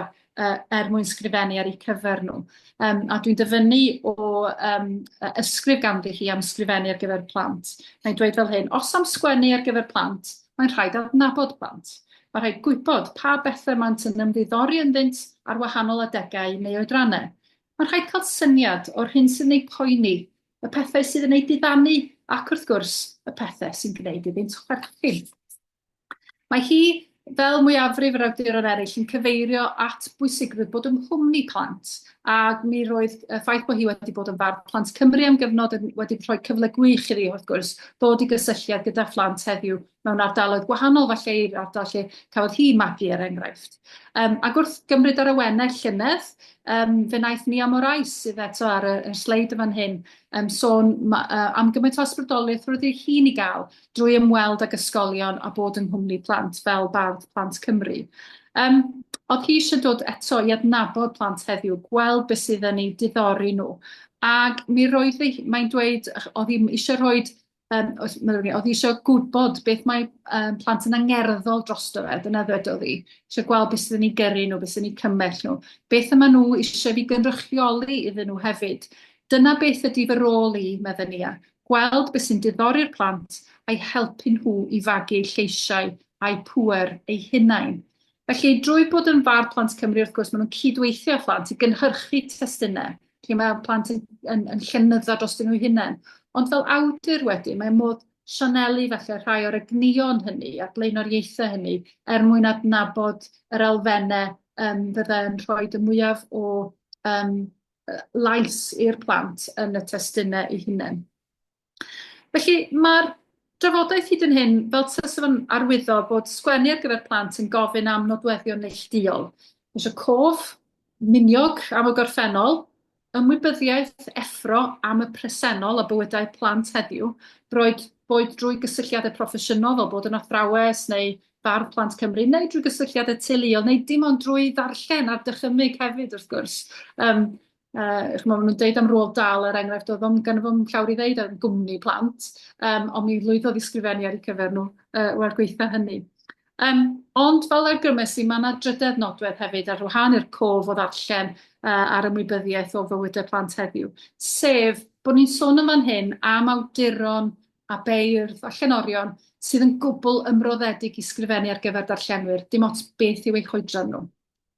mwyn sgrifennu ar eu cyfer nhw. A dwi'n dyfynnu o ysgrif ganddi hi am sgrifennu ar gyfer plant. Mae'n dweud fel hyn, os am sgwennu ar gyfer plant, mae'n rhaid adnabod plant. Mae rhaid gwybod pa bethau maent yn ymddiddori ynddynt ar wahanol adegau neu oedrannau. Mae'n rhaid cael syniad o'r hyn sy'n ei poeni, y pethau sydd yn ei diddannu ac wrth gwrs y pethau sy'n gwneud iddynt chwerthu. Mae hi, fel mwyafrif yr awduron eraill, yn cyfeirio at bwysigrwydd bod ym mhwmni plant. A mi roedd y ffaith bod hi wedi bod yn fardd plant Cymru am gyfnod wedi rhoi cyfle gwych iddi, wrth gwrs, ddod i gysylltiad gyda phlant heddiw mewn ardaloedd gwahanol falle i'r ardal lle cafodd hi magu er enghraifft. Ac wrth gymryd ar y wenell llynedd, fe wnaeth Nia Morais sydd eto ar y sleid fan hyn, am gymaint o ysbrydoliaeth roedd hi'n ei gael drwy ymweld ag ysgolion a bod yng nghwmni plant fel bardd plant Cymru. Oedd hi eisiau dod eto i adnabod plant heddiw, gweld beth sydd yn ei diddori nhw. Ac mae'n dweud, oedd hi eisiau rhoi oedd hi eisiau gwybod beth mae plant yn angerddol drosto fe, dyna ddwedodd hi. Eisiau gweld beth sydd yn ei gyrru nhw, beth sydd yn ei cymell nhw. Beth yma nhw eisiau fi gynrychioli iddyn nhw hefyd. Dyna beth ydy fy rôl i, medden ni, gweld beth sy'n diddori'r plant a'i helpu nhw i fagu lleisiau a'i pŵer eu hunain. Felly, drwy bod yn fardd plant Cymru, wrth gwrs, maen nhw'n cydweithio plant i gynhyrchu testunau, lle mae plant yn llynyddo dros nhw hunain. Ond fel awdur wedyn, mae'n modd sianelu felly rhai o'r egnion hynny a blaenoriaethau hynny mwyn adnabod yr elfennau fydde'n rhoi y mwyaf o lais i'r plant yn y testunau eu hunain. Felly, mae'r drafodaeth hyd yn hyn, fel tasaf yn arwyddo bod sgwennu ar gyfer plant yn gofyn am nodweddion neilltuol. Eisiau cof, miniog am y gorffennol, ymwybyddiaeth effro am y presennol a bywydau plant heddiw, boed drwy gysylltiadau proffesiynol fel bod yn athrawes neu bardd plant Cymru, neu drwy gysylltiadau teuluol, neu dim ond drwy ddarllen ar dychymyg hefyd, wrth gwrs. Maen nhw'n deud am rôl dal er enghraifft, oedd gan fod llawr i ddeud am gwmni plant, ond mi lwyddodd i sgrifennu ar eu cyfer nhw o'r gweithio hynny. Ond fel awgrymus i, mae yna drydedd nodwedd hefyd ar wahân i'r cof o ddarllen ar ymwybyddiaeth o fywydau plant heddiw. Sef bod ni'n sôn yn fan hyn am awduron a beirdd a llenorion sydd yn gwbl ymroddedig i sgrifennu ar gyfer darllenwyr, dim ots beth yw eu choedran nhw.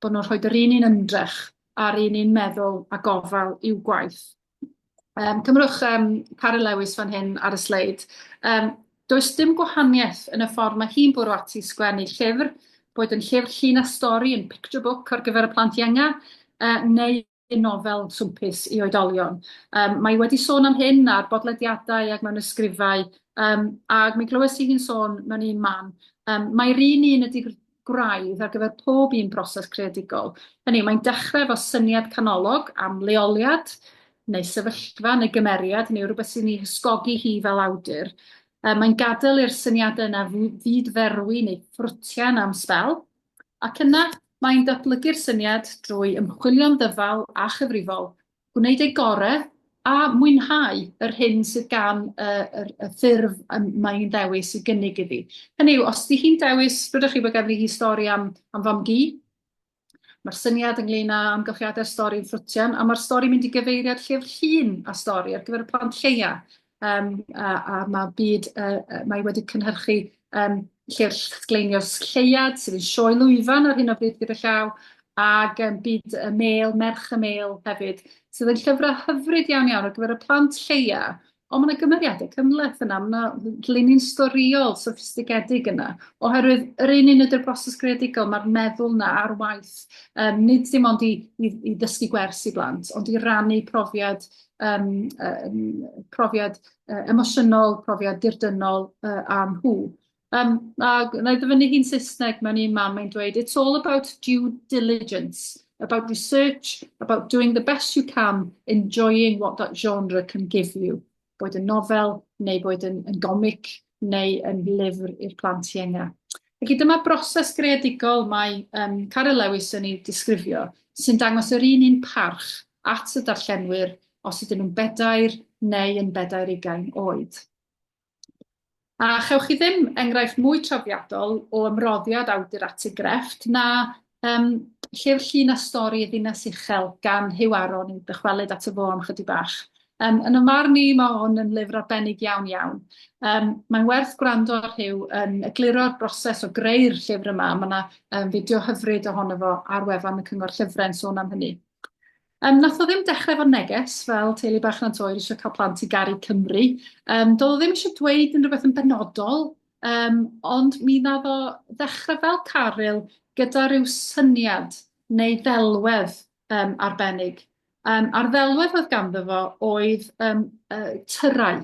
Bod nhw'n rhoi yr un un ymdrech a'r un un meddwl a gofal i'w gwaith. Cymrwch Carol Lewis fan hyn ar y sleid. Does dim gwahaniaeth yn y ffordd mae hi'n bwrw ati sgwennu llyfr, boed yn llyfr llun a stori yn picture book ar gyfer y plant ienga, neu nofel swmpus i oedolion. Mae wedi sôn am hyn ar bodlediadau ac mewn ysgrifau, ac mi glywes i hi'n sôn mewn un man. Mae'r un ydy gwraidd ar gyfer pob un broses creadigol. Hynny, mae'n dechrau efo syniad canolog am leoliad, neu sefyllfa, neu gymeriad, neu rhywbeth sy'n ei hysgogi hi fel awdur. Mae'n gadael i'r syniadau yna fydferwi neu ffrwtian am sbel, ac yna mae'n datblygu'r syniad drwy ymchwilio'n ddyfal a chyfrifol, gwneud ei gorau a mwynhau yr hyn sydd gan y ffurf mae'n dewis i gynnig iddi. Hynny yw, os di hi'n dewis, rydych chi bod ganddi hi stori am fam gi, mae'r syniad ynglyn â amgylchiadau'r stori yn ffrwtian, a mae'r stori mynd i gyfeiriad llyfr llun a stori ar gyfer y plant lleia. A mae wedi cynhyrchu llyfr sgleinio lleiad sydd yn sioe lwyfan ar hyn o bryd gyda llaw, ac byd merch y mel hefyd, sydd yn llyfrau hyfryd iawn iawn ar gyfer y plant lleia, ond mae yna gymeriadau cymhleth yna, mae yna luni'n storiol, sophistigedig yna, oherwydd yr un ydy'r broses greadigol, mae'r meddwl yna ar waith, nid dim ond i ddysgu gwers i blant, ond i rannu profiad emosiynol, profiad dirdynol am nhw. A na i ddyfynu hi'n Saesneg mewn un man, mae'n dweud, it's all about due diligence, about research, about doing the best you can, enjoying what that genre can give you. Boed yn nofel, neu boed yn gomic, neu yn lyfr i'r plant ienga. Felly dyma broses greadigol mae Carol Lewis yn ei disgrifio, sy'n dangos yr un parch at y darllenwyr os ydyn nhw'n 4 neu yn 40 oed. A chewch chi ddim enghraifft mwy trafiadol o ymroddiad awdur at ei grefft na llyfr llun a stori y ddinas uchel gan Huw Aron i'w dychwelyd at y fo am chydig bach. Yn y marn i, mae hwn yn lyfr arbennig iawn iawn. Mae'n werth gwrando ar Huw yn egluro'r broses o greu'r llyfr yma. Mae yna fideo hyfryd ohono fo ar wefan y Cyngor Llyfrau'n sôn am hynny. Nath o ddim dechrau fo'n neges fel teulu bach na'n toer eisiau cael plant i garu Cymru. Doedd o ddim eisiau dweud yn rhywbeth yn benodol Ond mi nath o ddechrau fel caril gyda rhyw syniad neu ddelwedd arbennig. A'r ddelwedd oedd ganddo fo oedd tyrau.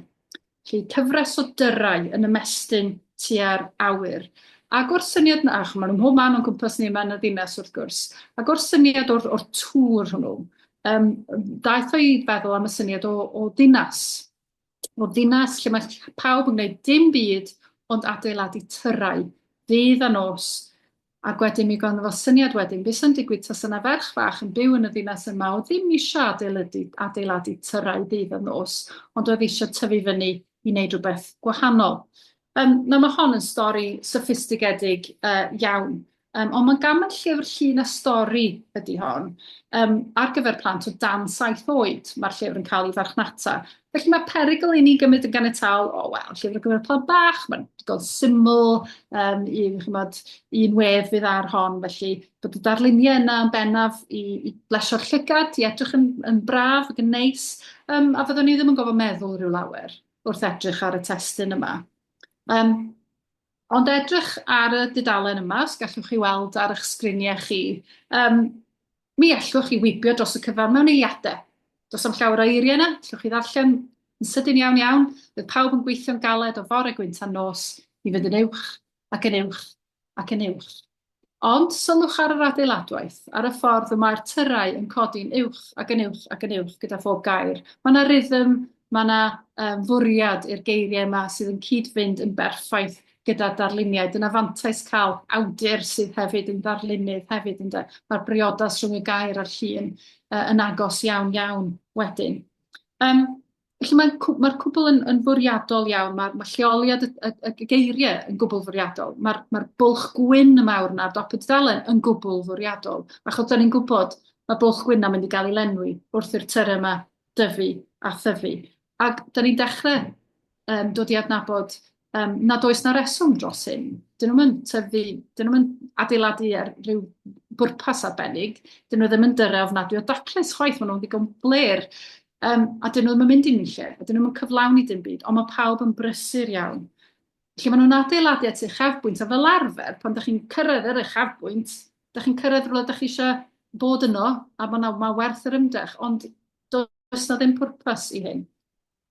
Felly cyfres o dyrau yn ymestyn tua'r awyr. Ac o'r syniad na, ach, maen nhw mhob man o'n cwmpas ni yma yn y ddinas wrth gwrs, ac o'r syniad o'r tŵr hwnnw, daeth o i feddwl am y syniad o ddinas. O ddinas lle mae pawb yn gwneud dim byd ond adeiladu tyrau, ddydd a nos. Ac wedyn mi ganddo fo syniad wedyn, beth sy'n digwydd tas yna ferch fach yn byw yn y ddinas yma, o ddim eisiau adeiladu tyrau ddydd a nos, ond oedd eisiau tyfu fyny i wneud rhywbeth gwahanol. Na mae hon yn stori soffistigedig iawn, ond mae'n gamau llyfr llun a stori ydy hon, ar gyfer plant o dan 7 oed, mae'r llyfr yn cael ei farchnata. Felly mae perygl i ni gymryd yn ganiataol, llyfr ar gyfer plant bach, mae'n digon syml, un wedd fydd ar hon, felly bod y darluniau yna yn bennaf i blesio'r llygad, i edrych yn braf ac yn neis, a fyddwn ni ddim yn gofod meddwl rhyw lawer wrth edrych ar y testyn yma. Ond edrych ar y dudalen yma, os gallwch chi weld ar eich sgriniau chi, mi allwch chi wybio dros y cyfan mewn eiliadau. Does am llawer o eiriau yna, allwch chi ddarllen yn sydyn iawn iawn, bydd pawb yn gweithio'n galed o fore gwynt a nos i fynd yn uwch ac yn uwch ac yn uwch. Ond sylwch ar yr adeiladwaith, ar y ffordd y mae'r tyrau yn codi'n uwch ac yn uwch ac yn uwch gyda phob gair. Mae yna rhythm, mae yna fwriad i'r geiriau yma sydd yn cyd-fynd yn berffaith gyda darluniau. Dyna fantais cael awdur sydd hefyd yn darlunydd hefyd. Mae'r briodas rhwng y gair a'r llun yn agos iawn iawn wedyn. Felly mae'r cwbl yn fwriadol iawn, mae lleoliad y geiriau yn gwbl fwriadol. Mae'r bwlch gwyn y mawr yna ar dop y dudalen yn gwbl fwriadol. Achos da ni'n gwybod mae bwlch gwyn yna mynd i gael ei lenwi wrth i'r tyrau yma dyfu a thyfu. Ac da ni'n dechrau dod i adnabod nad oes na reswm dros hyn. Dyn nhw'n tyfu, dyn nhw'n adeiladu ar ryw bwrpas arbennig, dyn nhw ddim yn dyrra ofnadwy o daclus chwaith, maen nhw'n ddigon bler. A dyn nhw ddim yn mynd i nille, a dyn nhw ddim yn cyflawni dim byd, ond mae pawb yn brysur iawn. Felly maen nhw'n adeiladu at eich chafbwynt, a fel arfer, pan ydych chi'n cyrraedd ar eich chafbwynt, ydych chi'n cyrraedd rhywle ydych chi eisiau bod yno, a mae werth yr ymdrech, ond does na ddim pwrpas i hyn.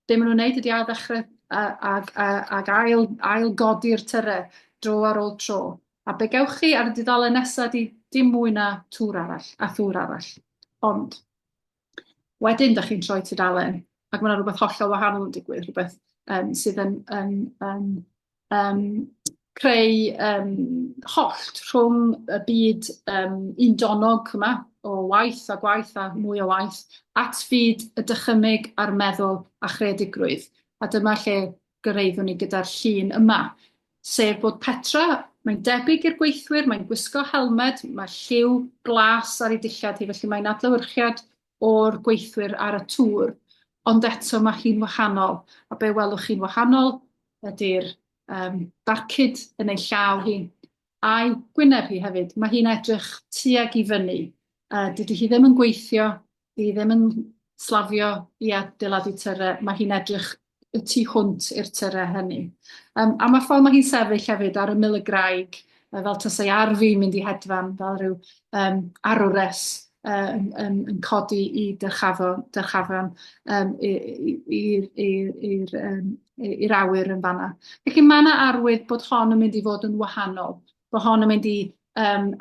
Be maen nhw'n neud ydi ail ddechrau ag ail godi'r tyrau dro ar ôl tro. A be gewch chi ar y dudalen nesaf di dim mwy na tŵr arall a thŵr arall. Ond wedyn, da chi'n troi tudalen, ac mae yna rhywbeth hollol wahanol yn digwydd, rhywbeth sydd yn creu hollt rhwng y byd undonog yma, o waith a gwaith a mwy o waith, at fyd y dychymyg a'r meddwl a chredigrwydd. A dyma lle gyrraeddwn ni gyda'r llun yma, sef bod Petra, mae'n debyg i'r gweithwyr, mae'n gwisgo helmed, mae lliw glas ar ei dillad hi, felly mae'n adlewyrchiad o'r gweithwyr ar y tŵr, ond eto mae hi'n wahanol. A be welwch chi'n wahanol ydy'r barcud yn ei llaw hi, a'i gwyneb hi hefyd. Mae hi'n edrych tuag i fyny. Dydy hi ddim yn gweithio, dydy hi ddim yn slafio i adeiladu tyrau, mae hi'n edrych y tu hwnt i'r tyrau hynny. A mae ffordd mae hi'n sefyll hefyd ar y miligraig, fel tasau arfi mynd i hedfan, fel rhyw arwres yn codi i dyrchafon i'r awyr yn fanna. Felly mae yna arwydd bod hon yn mynd i fod yn wahanol, bod hon yn mynd i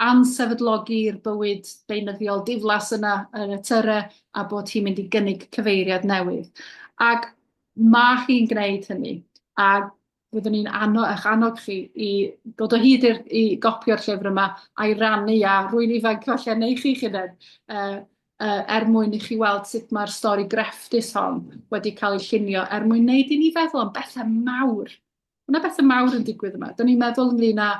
ansefydlogi'r bywyd beunyddiol diflas yna yn y tyrau a bod hi'n mynd i gynnig cyfeiriad newydd. Ac mae hi'n gwneud hynny. A byddwn ni'n annog chi i dod o hyd i gopio'r llyfr yma a'i rannu a rwy'n ifanc falle neu chi chynned mwyn i chi weld sut mae'r stori grefftus hon wedi cael ei llunio mwyn wneud i ni feddwl am bethau mawr. Yna bethau mawr yn digwydd yma. Do'n ni'n meddwl ynglyn â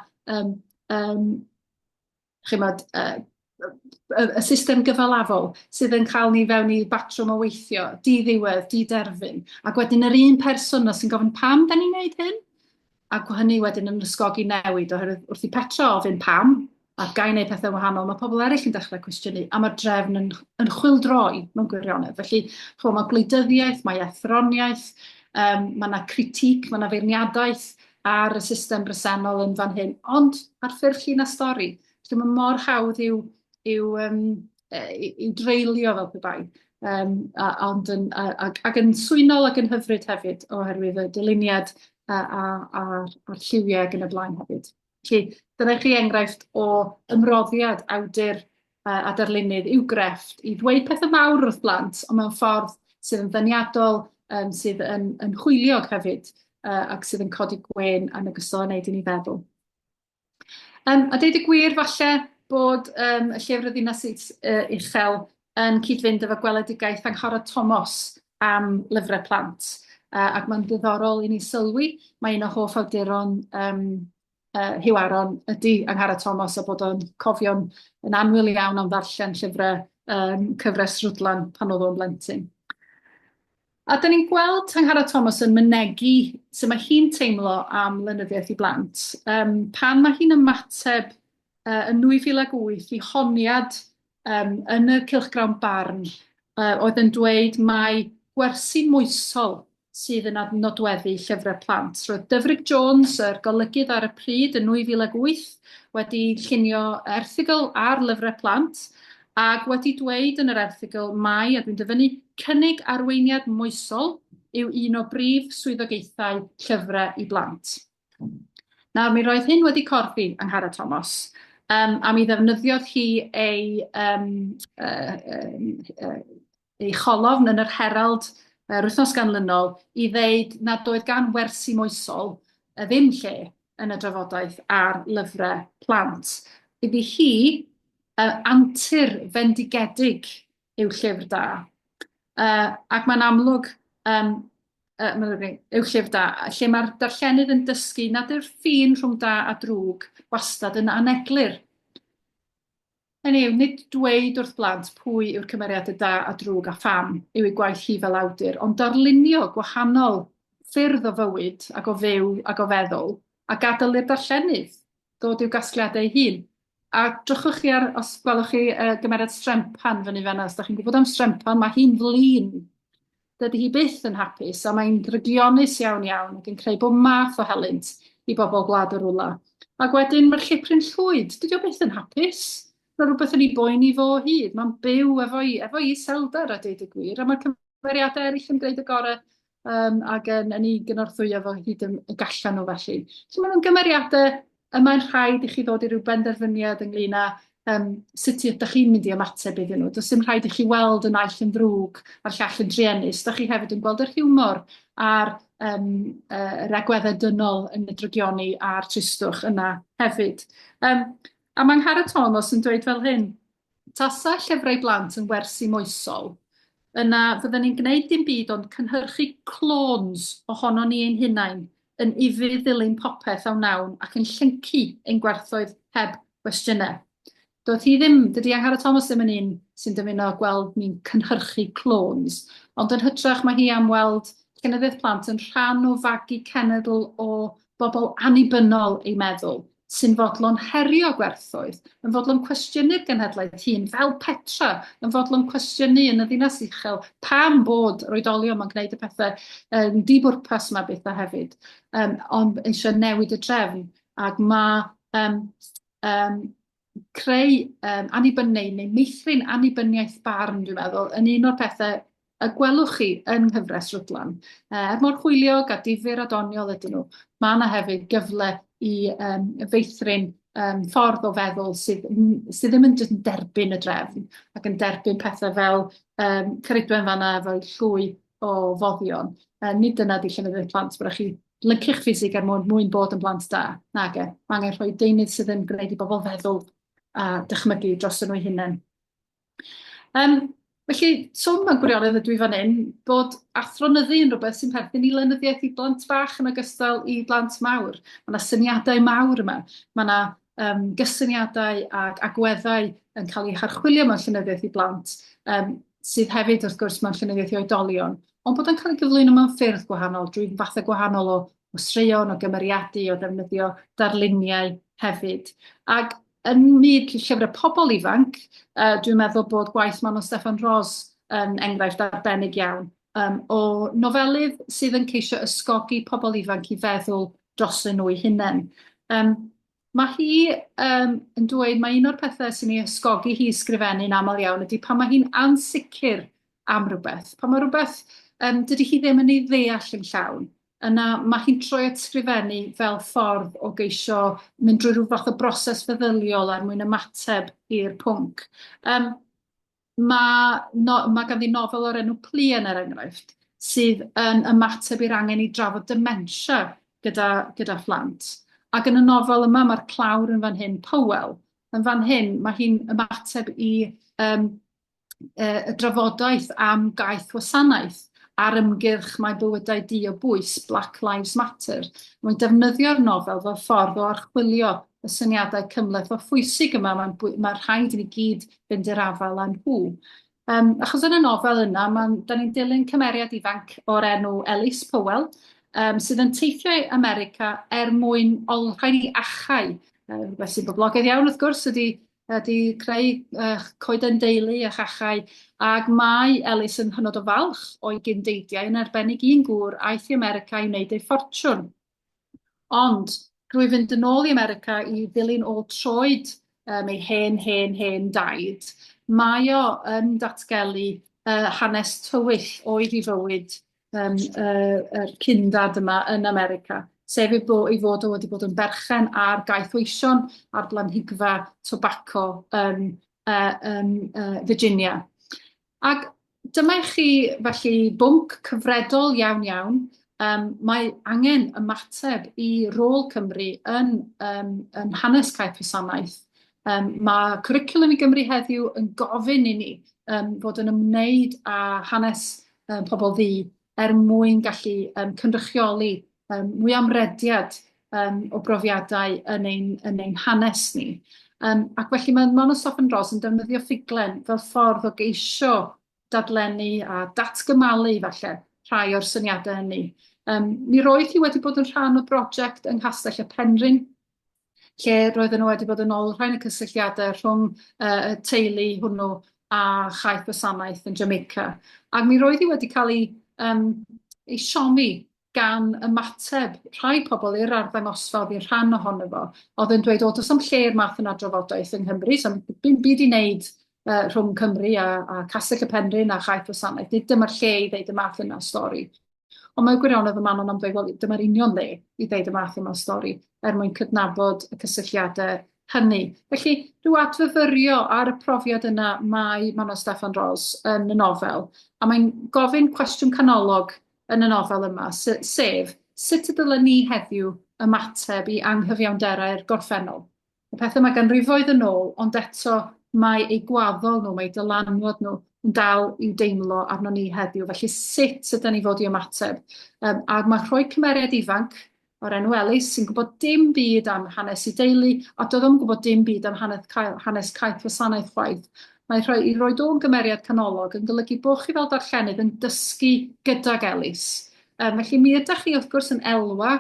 y system gyfalafol sydd yn cael ni fewn i batrwm o weithio, di-ddiwedd, di-derfyn, ac wedyn yr un person sy'n gofyn pam da ni'n gwneud hyn, ac hynny wedyn yn ysgogi newid, oherwydd wrth i Petra ofyn pam, a gai wneud pethau wahanol, mae pobl eraill yn dechrau cwestiynu, a mae'r drefn yn chwildroi mewn gwirionedd. Felly, mae gwleidyddiaeth, mae ethroniaeth, mae yna critic, mae yna feirniadaeth, ar y system bresennol yn fan hyn, ond ar ffurf llun a stori. Felly mae mor hawdd i'w dreulio fel pe bai. Ac yn swynol ac yn hyfryd hefyd, oherwydd y dyluniad a'r lliwiau ac yn y blaen hefyd. Felly, dyna chi enghraifft o ymroddiad awdur a darlunydd i'w grefft i ddweud pethau mawr wrth blant, ond mewn ffordd sydd yn ddeniadol, sydd yn hwyliog hefyd, ac sydd yn codi gwen yn ogystal â wneud i ni feddwl. A deud y gwir falle bod y llyfr y ddinas uchel yn cyd-fynd efo gweledigaeth Angharad Thomas am lyfrau plant. Ac mae'n diddorol i ni sylwi, mae un o hoff awduron Huw Aron ydy Angharad Thomas a bod o'n cofio'n yn anwyl iawn am ddarllen llyfrau cyfres Rwdlan pan oedd o'n blentyn. A da ni'n gweld Angharad Thomas yn mynegu sut mae hi'n teimlo am lenyddiaeth i blant. Pan mae hi'n ymateb yn 2008 i honiad yn y cylchgrawn barn oedd yn dweud mai gwersi moesol sydd yn adnodweddu llyfrau plant. Roedd Dyfrig Jones, yr golygydd ar y pryd yn 2008, wedi llunio erthygl ar lyfrau plant, ac wedi dweud yn yr erthygl mai, a dwi'n dyfynnu, cynnig arweiniad moesol yw un o brif swyddogaethau llyfrau i blant. Nawr, mi roedd hyn wedi corddi Angharad Thomas, a mi ddefnyddiodd hi ei cholofn yn yr Herald yr wythnos ganlynol i ddeud nad oedd gan wersi moesol ddim lle yn y drafodaeth ar lyfrau plant. Iddi hi antur fendigedig yw llyfr da. Ac mae'n amlwg yw llyfr da, lle mae'r darllenydd yn dysgu nad yw'r ffin rhwng da a drwg wastad yn aneglur. Hynny yw, nid dweud wrth blant pwy yw'r cymeriadau da a drwg a pham yw ei gwaith hi fel awdur, ond darlunio gwahanol ffyrdd o fywyd ac o fyw ac o feddwl a gadael i'r darllenydd ddod i'w gasgliadau ei hun. A drychwch chi ar, os gwelwch chi gymeriad Strempan fyny fanna, os da chi'n gwybod am Strempan, mae hi'n flin. Dydy hi byth yn hapus, a mae'n drygionus iawn iawn ac yn creu bob math o helynt i bobl gwlad o rwla. Ac wedyn mae'r llipryn llwyd, dydy o byth yn hapus. Mae rhywbeth yn ei boeni fo hyd. Mae'n byw efo iselder a deud y gwir, a mae'r cymeriadau eraill yn gwneud y gorau ac yn ei gynorthwyo fo hyd y gallan nhw felly. So mae nhw'n gymeriadau, mae'n rhaid i chi ddod i ryw benderfyniad ynglyn â sut ydych chi'n mynd i ymateb iddyn nhw. Does dim rhaid i chi weld y naill yn ddrwg a'r llall yn driennus. Dych chi hefyd yn gweld yr hiwmor a'r agweddau dynol yn y drygioni a'r tristwch yna hefyd. A mae Angharad Thomas yn dweud fel hyn, tasa llyfrau blant yn wersi moesol, yna fydden ni'n gwneud dim byd ond cynhyrchu clones ohono ni ein hunain yn ifydd ddilyn popeth awn nawn ac yn llyncu ein gwerthoedd heb gwestiynau. Dydy Angharad Thomas ddim yn un sy'n dymuno gweld ni'n cynhyrchu clones, ond yn hytrach mae hi am weld llenyddiaeth plant yn rhan o fagu cenedl o bobl annibynnol ei meddwl, sy'n fodlon herio gwerthoedd, yn fodlon cwestiynu'r genhedlaeth hun fel Petra, yn fodlon cwestiynu yn y ddinas uchel pam bod yr oedolion ma'n gwneud y pethau dibwrpas yma beth a hefyd, ond eisiau newid y drefn, ac mae creu annibynnau neu meithrin annibyniaeth barn, dwi'n meddwl, yn un o'r pethau y gwelwch chi yn Nghyfres Rwdlan. Mor hwyliog a difyr a doniol ydyn nhw. Mae yna hefyd gyfle i feithrin ffordd o feddwl sydd ddim yn jyst derbyn y drefn ac yn derbyn pethau fel Ceridwen fanna fel llwy o foddion. Nid dyna di llenyddiaeth plant, bod chi lyncych ffisig er mwyn bod yn blant da. Nag e. Mae angen rhoi deunydd sydd yn gwneud i bobl feddwl a dychmygu dros nhw hunain. Felly, swm yn gwirionedd ydw i fan hyn bod athronyddu yn rhywbeth sy'n perthyn i lenyddiaeth i blant bach yn ogystal i blant mawr. Mae yna syniadau mawr yma. Mae yna gysyniadau ac agweddau yn cael eu harchwilio mewn llenyddiaeth i blant, sydd hefyd wrth gwrs mewn llenyddiaeth i oedolion, ond bod yn cael ei gyflwyno mewn ffyrdd gwahanol, drwy fathau gwahanol o straeon, o gymeriadu, o ddefnyddio darluniau hefyd. Ac yn myd llyfrau pobl ifanc, dwi'n meddwl bod gwaith Manon Steffan Ros yn enghraifft arbennig iawn o nofelydd sydd yn ceisio ysgogi pobl ifanc i feddwl drosyn nhw eu hunain. Mae hi yn dweud, mae un o'r pethau sy'n ei ysgogi hi sgrifennu'n aml iawn ydy pan mae hi'n ansicr am rhywbeth. Pan mae rhywbeth dydy hi ddim yn ei ddeall yn llawn, yna mae hi'n troi at sgrifennu fel ffordd o geisio mynd drwy rhyw fath o broses feddyliol er mwyn ymateb i'r pwnc. Mae ganddi nofel o'r enw Plien er enghraifft, sydd yn ymateb i'r angen i drafod dementia gyda phlant. Ac yn y nofel yma, mae'r clawr yn fan hyn, Powell, yn fan hyn, mae hi'n ymateb i y drafodaeth am gaeth wasanaeth a'r ymgyrch mae bywydau di o bwys, Black Lives Matter. Mae'n defnyddio'r nofel fel ffordd o archwilio y syniadau cymleth o phwysig yma, mae rhaid i ni gyd fynd i'r afel â nhw. Achos yn y nofel yna, da ni'n dilyn cymeriad ifanc o'r enw Ellis Powell, sydd yn teithio i America mwyn olrhain i achau. Rhywbeth sy'n boblogaidd iawn, wrth gwrs, ydy creu coeden deulu a chachau, ac mae Ellis yn hynod o falch o'i gyndeidiau yn arbennig un gŵr aeth i America i wneud ei ffortiwn. Ond, drwy fynd yn ôl i America i ddilyn o troed ei hen daid, mae o yn datgelu hanes tywyll oedd i fywyd yr cyndad yma yn America, sef ei fod o wedi bod yn berchen ar gaethweision a'r blanhigfa tobacco yn Virginia. Ac dyma chi felly bwnc cyfredol iawn. Mae angen ymateb i rôl Cymru yn hanes caeth wasanaeth. Mae cwricwlwm i Gymru heddiw yn gofyn i ni fod yn ymwneud â hanes pobl ddi mwyn gallu cynrychioli mwy amrediad o brofiadau yn ein hanes ni. Ac felly mae Monosoff yn Ros yn defnyddio ffuglen fel ffordd o geisio dadlennu a datgymalu falle rhai o'r syniadau hynny. Mi roedd hi wedi bod yn rhan o brosiect yng Nghastell y Penrhyn, lle roedden nhw wedi bod yn olrhain y cysylltiadau rhwng y teulu hwnnw a chaeth wasanaeth yn Jamaica. Ac mi roedd hi wedi cael ei siomi gan ymateb rhai pobl i'r arddangosfa i'r rhan ohono fo, oedd yn dweud, does am lle'r math yna drafodaeth yng Nghymru, so byd i wneud rhwng Cymru a Castell y Penrhyn a chaeth wasanaeth, nid dyma'r lle i ddeud y math yna stori. Ond mae gwirionedd y Manon am dweud, wel, dyma'r union le i ddeud y math yma stori, mwyn cydnabod y cysylltiadau hynny. Felly, rhyw adfyfyrio ar y profiad yna mae Manon Steffan Ros yn y nofel, a mae'n gofyn cwestiwn canolog yn y nofel yma, sef, sut y dylen ni heddiw ymateb i anghyfiawnderau'r gorffennol? Y pethau mae ganrifoedd yn ôl, ond eto mae eu gwaddol nhw, mae dylanwad nhw yn dal i'w deimlo arno ni heddiw. Felly sut ydym ni fod i ymateb? A mae rhoi cymeriad ifanc o'r enw Ellis sy'n gwybod dim byd am hanes i deulu, a doedd o'n gwybod dim byd am hanes caeth wasanaeth chwaith. Mae i roi o'n gymeriad canolog yn golygu bod chi fel darllenydd yn dysgu gydag Ellis. Felly mi ydych chi wrth gwrs yn elwa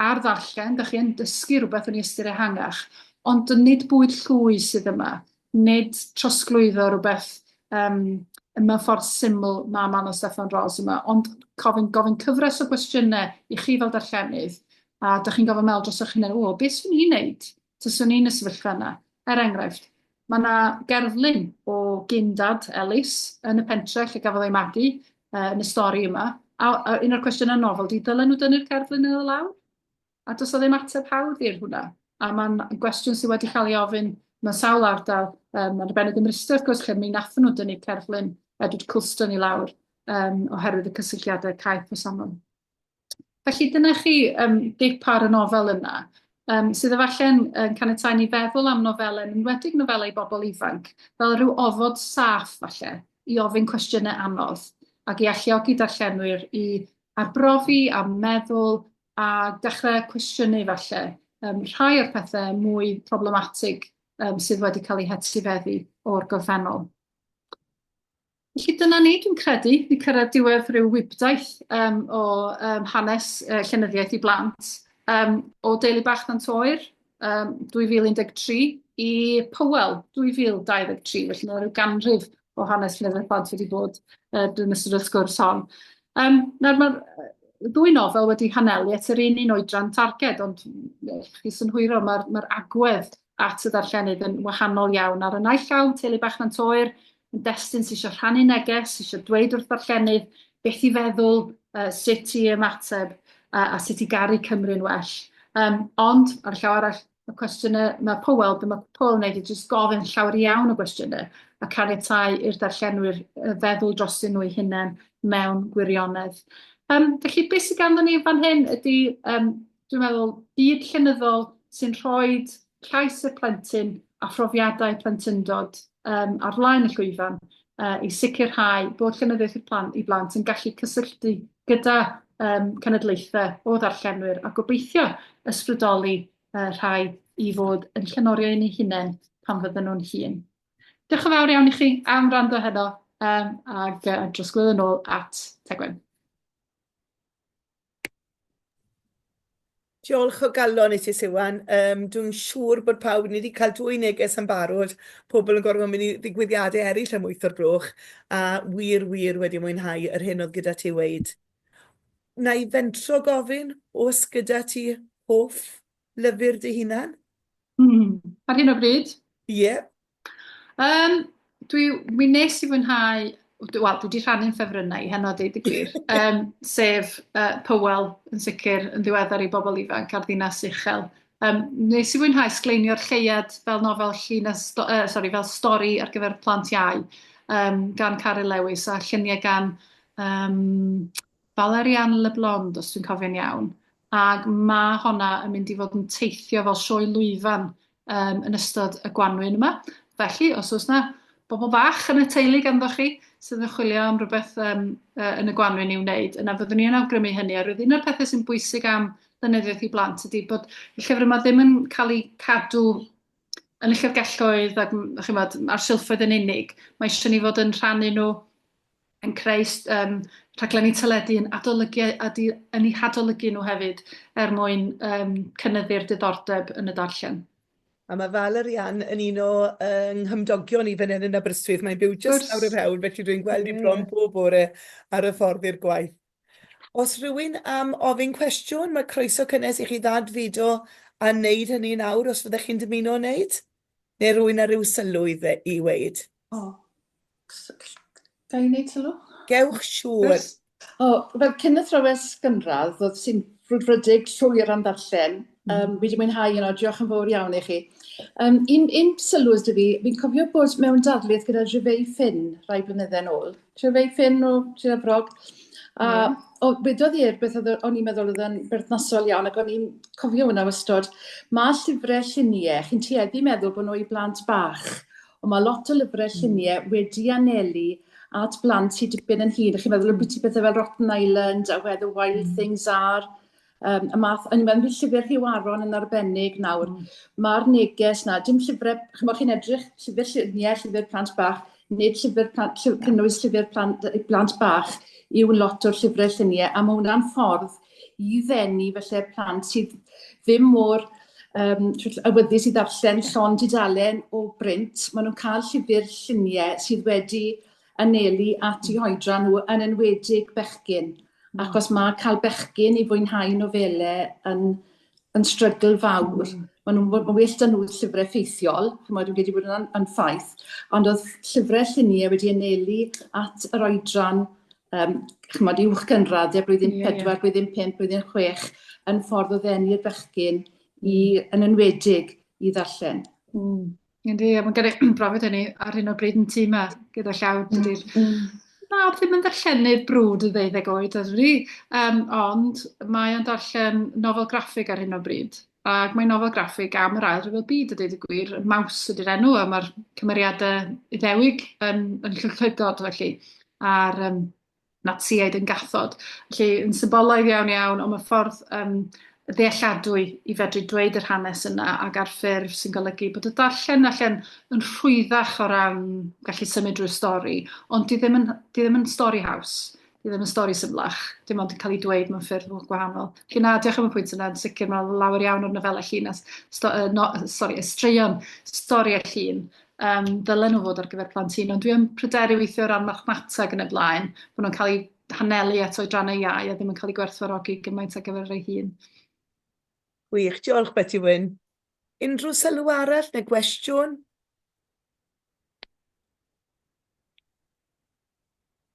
ar ddarllen, ydych chi yn dysgu rhywbeth yn ei ystyr ehangach, ond nid bwyd llwy sydd yma, nid trosglwyddo rhywbeth mewn ffordd syml mae Manon Steffan Ros yma, ond gofyn cyfres o gwestiynau i chi fel darllenydd, a ydych chi'n gofyn meddwl dros eich hunain, beth swn i'n neud? Tyswn i'n y sefyllfa yna? Enghraifft, mae yna gerflun o gyndad Ellis yn y pentre lle gafodd ei magu yn y stori yma, a un o'r cwestiynau nofel, dylen nhw dynnu'r gerflun yn y lawr? A does o ddim ateb hawdd i'r hwnna. A mae'n gwestiwn sydd wedi cael ei ofyn mewn sawl ardal, yn arbennig ymryster, wrth gwrs, lle mi nathon nhw dynnu cerflun Edward Coulston i lawr oherwydd y cysylltiadau caeth wasanaeth. Felly dyna chi dip ar y nofel yna, sydd efallai'n caniatáu ni feddwl am nofelau, yn enwedig nofelau i bobl ifanc, fel rhyw ofod saff falle, i ofyn cwestiynau anodd, ac i alluogi darllenwyr i arbrofi, a meddwl, a dechrau cwestiynu falle, rhai o'r pethau mwy problematig sydd wedi cael eu hetifeddu o'r gorffennol. Felly dyna ni, dwi'n credu, ni cyrraedd diwedd rhyw wybdaeth o hanes llenyddiaeth i blant o Deulu Bach Nantwyr 2013 i Powell 2023, felly yna rhyw ganrif o hanes llenyddiaeth plant wedi bod yn ystod y sgwrs hon. Nawr mae'r ddwy nofel wedi hanelu at yr un oedran targed, ond chi synhwyro, mae'r agwedd at y darllenydd yn wahanol iawn. Ar y naill llaw, teulu bach na'n toer, yn destun sy'n eisiau rhannu neges, eisiau dweud wrth darllenydd beth i feddwl, sut i ymateb, a sut i garu Cymru'n well. Ond, ar y llaw arall, mae cwestiynau, mae Powell, be mae Powell yn gwneud i jyst gofyn llawer iawn o gwestiynau a caniatáu i'r darllenwyr feddwl drosyn nhw eu hunain mewn gwirionedd. Felly, beth sydd ganddo ni fan hyn ydy, dwi'n meddwl, byd llenyddol sy'n rhoi llais y plentyn a phrofiadau plentyndod ar flaen y llwyfan i sicrhau bod llenyddiaeth i blant yn gallu cysylltu gyda cenedlaethau o ddarllenwyr a gobeithio ysbrydoli rhai i fod yn llenorio un eu hunain pan fydden nhw'n hun. Diolch yn fawr iawn i chi am rando heno ac drosglwyddo yn ôl at Tegwen. Diolch o galon i ti, Siwan. Dwi'n siŵr bod pawb ni wedi cael 2 neges yn barod, pobl yn gorfod mynd i ddigwyddiadau eraill am 8 o'r gloch, a wir wedi mwynhau yr hyn oedd gyda ti weid. Na i fentro gofyn, os gyda ti hoff lyfr dy hunan? Ar hyn o bryd? Ie. Mi nes i fwynhau, wel, dwi wedi rhannu'n ffefrynnau heno deud y gwir, sef Powell yn sicr yn ddiweddar i bobl ifanc ar ddinas uchel. Nes i fwynhau sgleinio'r lleiad fel nofel fel stori ar gyfer plant iau gan Carol Lewis a lluniau gan Valerian Leblond, os dwi'n cofio'n iawn. Ac mae honna yn mynd i fod yn teithio fel sioe lwyfan yn ystod y Gwanwyn yma. Felly, os oes na bobl bach yn y teulu ganddo chi sydd yn chwilio am rhywbeth yn y Gwanwyn i'w wneud, yna fyddwn ni yn awgrymu hynny. A roedd un o'r pethau sy'n bwysig am ddynyddiaeth i blant ydy bod y llyfr yma ddim yn cael ei cadw yn y llyfrgelloedd ac ar silffoedd yn unig. Mae eisiau ni fod yn rhannu nhw yn creu rhaglenni teledu yn eu hadolygu nhw hefyd mwyn cynyddu'r diddordeb yn y darllen. A mae Valerian yn un o nghymdogion i fan hyn yn Aberystwyth. Mae'n byw jyst lawr y rhewl, felly dwi'n gweld i bron pob bore ar y ffordd i'r gwaith. Os rhywun am ofyn cwestiwn, mae croeso cynnes i chi ddad fideo a wneud hynny nawr, os fyddech chi'n dymuno wneud? Neu rhywun ar ryw sylw i weid? Ga i wneud sylw? Gewch siŵr. Fel cyn y thrawes gynradd, oedd sy'n frwdfrydig llwyr am ddarllen. Fi wedi mwynhau yno, diolch yn fawr iawn i chi. Un sylw ysdi fi, fi'n cofio bod mewn darlith gyda Rhyfei Ffinn rai blynyddoedd ôl. Rhyfei Ffinn o Sir Efrog. Wedodd i'r beth o'n i'n meddwl oedd yn berthnasol iawn, ac o'n i'n cofio hwnna wastod. Mae llyfrau lluniau, chi'n tueddu meddwl bod nhw i blant bach, ond mae lot o lyfrau lluniau wedi anelu at blant sydd dipyn yn hyd. Chi'n meddwl o beth fel Rotten Island a Where the Wild Things Are. Y math, o'n i'n meddwl llyfr Rhyw Aron yn arbennig nawr. Mae'r neges na, dim llyfrau, chi'n edrych llyfr lluniau, llyfr plant bach, nid cynnwys llyfr plant bach yw lot o'r llyfrau lluniau, a mae hwnna'n ffordd i ddenu felly plant sydd ddim mor awyddus i ddarllen llon dudalen o brint. Maen nhw'n cael llyfr lluniau sydd wedi anelu at eu hoedran nhw yn enwedig bechgyn. Ac os mae cael bechgyn i fwynhau nofelau yn strygl fawr, mae'n well da nhw llyfrau ffeithiol, dwi'n wedi bod yn ffaith, ond oedd llyfrau lluniau wedi anelu at yr oedran uwch gynradd, blwyddyn 4, blwyddyn 5, blwyddyn 6, yn ffordd o ddenu'r bechgyn yn enwedig i ddarllen. Yndi, mae'n gyda brofiad hynny ar hyn o bryd yn tîm gyda llaw. Na, ddim yn darllenydd brwd y 12 oed, ond mae o'n darllen nofel graffig ar hyn o bryd. Ac mae nofel graffig am yr ail rhyfel byd, y dweud y gwir. Maws ydy'r enw, a mae'r cymeriadau Iddewig yn llygod, felly, a'r Natsiaid yn gathod. Felly, yn symbolaidd iawn, ond mae ffordd ddealladwy i fedru dweud yr hanes yna ac ar ffurf sy'n golygu bod y darllen allan yn rhwyddach o ran gallu symud drwy'r stori, ond di ddim yn stori haws, di ddim yn stori symlach, dim ond yn cael ei dweud mewn ffurf gwahanol. Felly na, diolch am y pwynt yna, yn sicr mae lawer iawn o'r nofelau llun, straeon stori a llun, dylen nhw fod ar gyfer plant hŷn, ond dwi'n pryderu weithio o ran mathemateg yn y blaen, bod nhw'n cael ei hanelu at oedrannau iau a ddim yn cael ei gwerthfawrogi gymaint ar gyfer ei hun. Gwych, diolch Betty Wyn. Unrhyw sylw arall neu gwestiwn?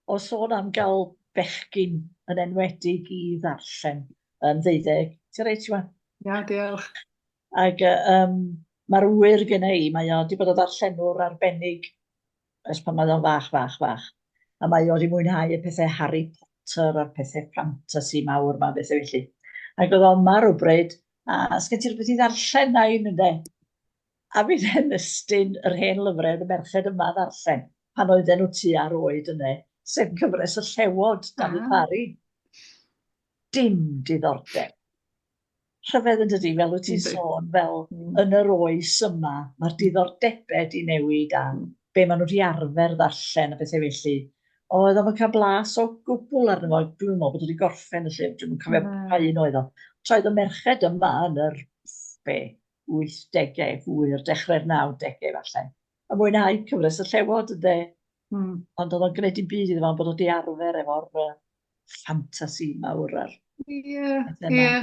O sôn am gael bechgyn yn enwedig i ddarllen yn ddeuddeg. Ti'n reit, Siwan? Ia, diolch. Ac mae'r wyr gyda i, mae o wedi bod o ddarllenwr arbennig ers pan mae o'n fach. A mae o wedi mwynhau y pethau Harry Potter a'r pethau fantasy mawr ma, bethau felly. Ac oedd o'n marw bryd, a sgen ti'n rhywbeth i ddarllen na un ynddo? A fi'n ymestyn yr hen lyfrau y merched yma ddarllen pan oedden nhw tu ar oed yna, sef cyfres y llewod dan y pari. Dim diddordeb. Rhyfedd yn dydi, fel wyt ti'n sôn, fel yn yr oes yma, mae'r diddordebau di newid a be maen nhw wedi arfer ddarllen a bethau felly. Oedd o'n cael blas o gwbl arno fo, dwi'n meddwl bod wedi gorffen y lle, dwi'n cofio pa un oedd o. Troedd y merched yma yn yr 80au, fwyr, dechrau'r 90au falle. A mwynhau cyfres y llewod ynddo. Ond oedd o'n gwneud i'n byd iddo fo, bod wedi arfer efo'r ffantasi mawr ar. Ie.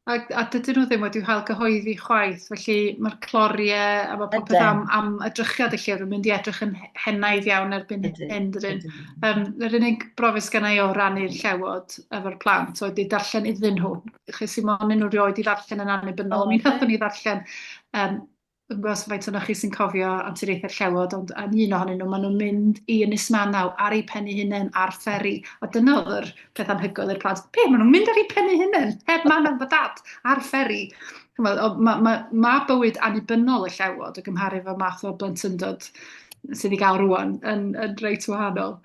A dydyn nhw ddim wedi cael gyhoeddi chwaith, felly mae'r cloriau a mae popeth am edrychiad y lle rwy'n mynd i edrych yn hennaidd iawn erbyn hyn dydyn. Yr unig brofus gennau o rannu'r llewod efo'r plant oedd i darllen iddyn nhw. Chys i mon nhw rioed i ddarllen yn annibynnol. Mi nathon ni ddarllen, yn gwybod faint o'na chi sy'n cofio anturiaethau'r llewod, ond yn un ohonyn nhw, maen nhw'n mynd i Ynys Manaw ar eu pennu hunain ar fferi. A dyna oedd yr peth anhygoel i'r plant. Be, maen nhw'n mynd ar eu pennu hunain, heb man am dad, ar fferi. Mae bywyd annibynnol y llewod o gymharu fo math o blentyndod sydd i gael rwan yn reit wahanol.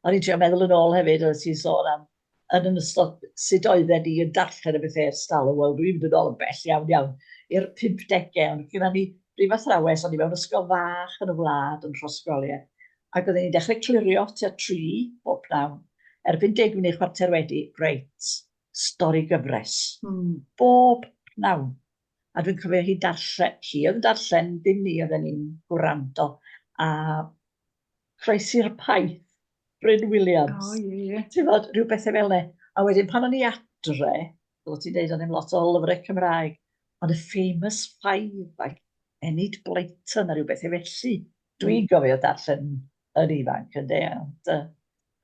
O'n i'n trio meddwl yn ôl hefyd, oedd ti'n sôn am yn ystod sut oedden ni yn darllen y bethau ers talwm. Wel, dwi'n mynd yn ôl yn bell iawn i'r 50au, ond gyda ni brif athrawes, o'n i mewn ysgol fach yn y wlad yn Rhosgoliau, ac oedden ni'n dechrau clirio tua 3 bob pnawn. Erbyn 10 munud chwarter wedi, reit, stori gyfres. Bob pnawn. A dwi'n cofio hi oedd yn darllen, ddim ni oedden ni'n gwrando, a Croesi'r Paith, Bryn Williams. Ti'n fod, rhyw bethau fel ne. A wedyn pan o'n i adre, fel ti'n deud, o'n i'n lot o lyfrau Cymraeg, ond y Famous Five, ac Enid Blyton a rhyw bethau felly. Dwi'n gofio darllen yn ifanc yn de.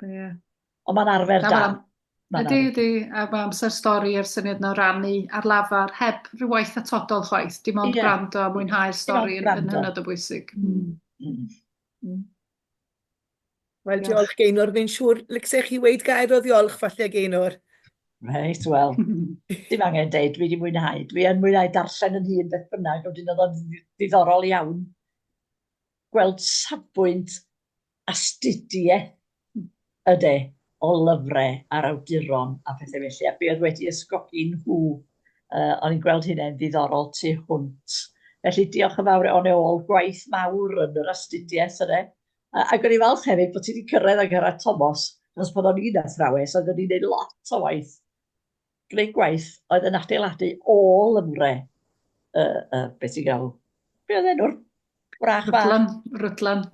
Ond mae'n arfer da. Ydy, a mae amser stori a'r syniad na rannu ar lafar heb rhyw waith atodol chwaith. Dim ond gwrando a mwynhau'r stori yn hynod o bwysig. Wel, diolch Gaenor, fi'n siŵr, lycsech chi weid gair o ddiolch falle Gaenor. Reit, wel, dim angen deud, dwi wedi mwynhau. Dwi yn mwynhau darllen yn hun beth bynnag, ond dwi'n oedd ddiddorol iawn gweld safbwynt astudiaeth yde o lyfrau a'r awduron a pethau felly. A be oedd wedi ysgogi nhw, o'n i'n gweld hynny'n ddiddorol tu hwnt. Felly diolch yn fawr o'n ôl gwaith mawr yn yr astudiaeth yna. Ac o'n i falch hefyd bod ti wedi cyrraedd ag Gerard Thomas, achos bod o'n un athrawes, oedd o'n i'n gwneud lot o waith. Gwneud gwaith oedd yn adeiladu o lyfrau, beth ti'n gael, be oedd enw'r brach fach? Rwdlan.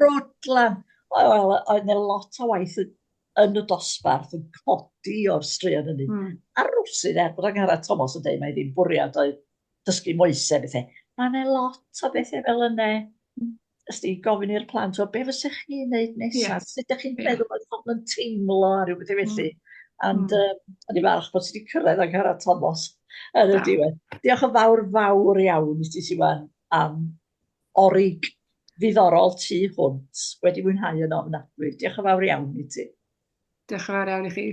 Oedd yna lot o waith yn y dosbarth yn codi o'r straeon hynny. A rwsyn bod yng Gerard Thomas yn dweud, mae ddim bwriad oedd dysgu moesau bethau. Mae yna lot o bethau fel yna. Ysdi gofyn i'r plant o be fysech chi'n gwneud nesaf? Sut ydych chi'n meddwl bod hwn yn teimlo a rhyw bethau felly? Ond o'n i falch bod ti wedi cyrraedd ag Gerard Thomas yn y diwedd. Diolch yn fawr iawn i ti Siwan am orig ddiddorol tu hwnt. Wedi mwynhau yn ofnadwy. Diolch yn fawr iawn i ti. Diolch yn fawr iawn i chi.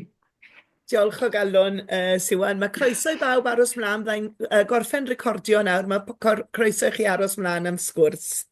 Diolch o galon, Siwan. Mae croeso i bawb aros mlaen, gorffen recordio nawr, mae croeso i chi aros mlaen am sgwrs.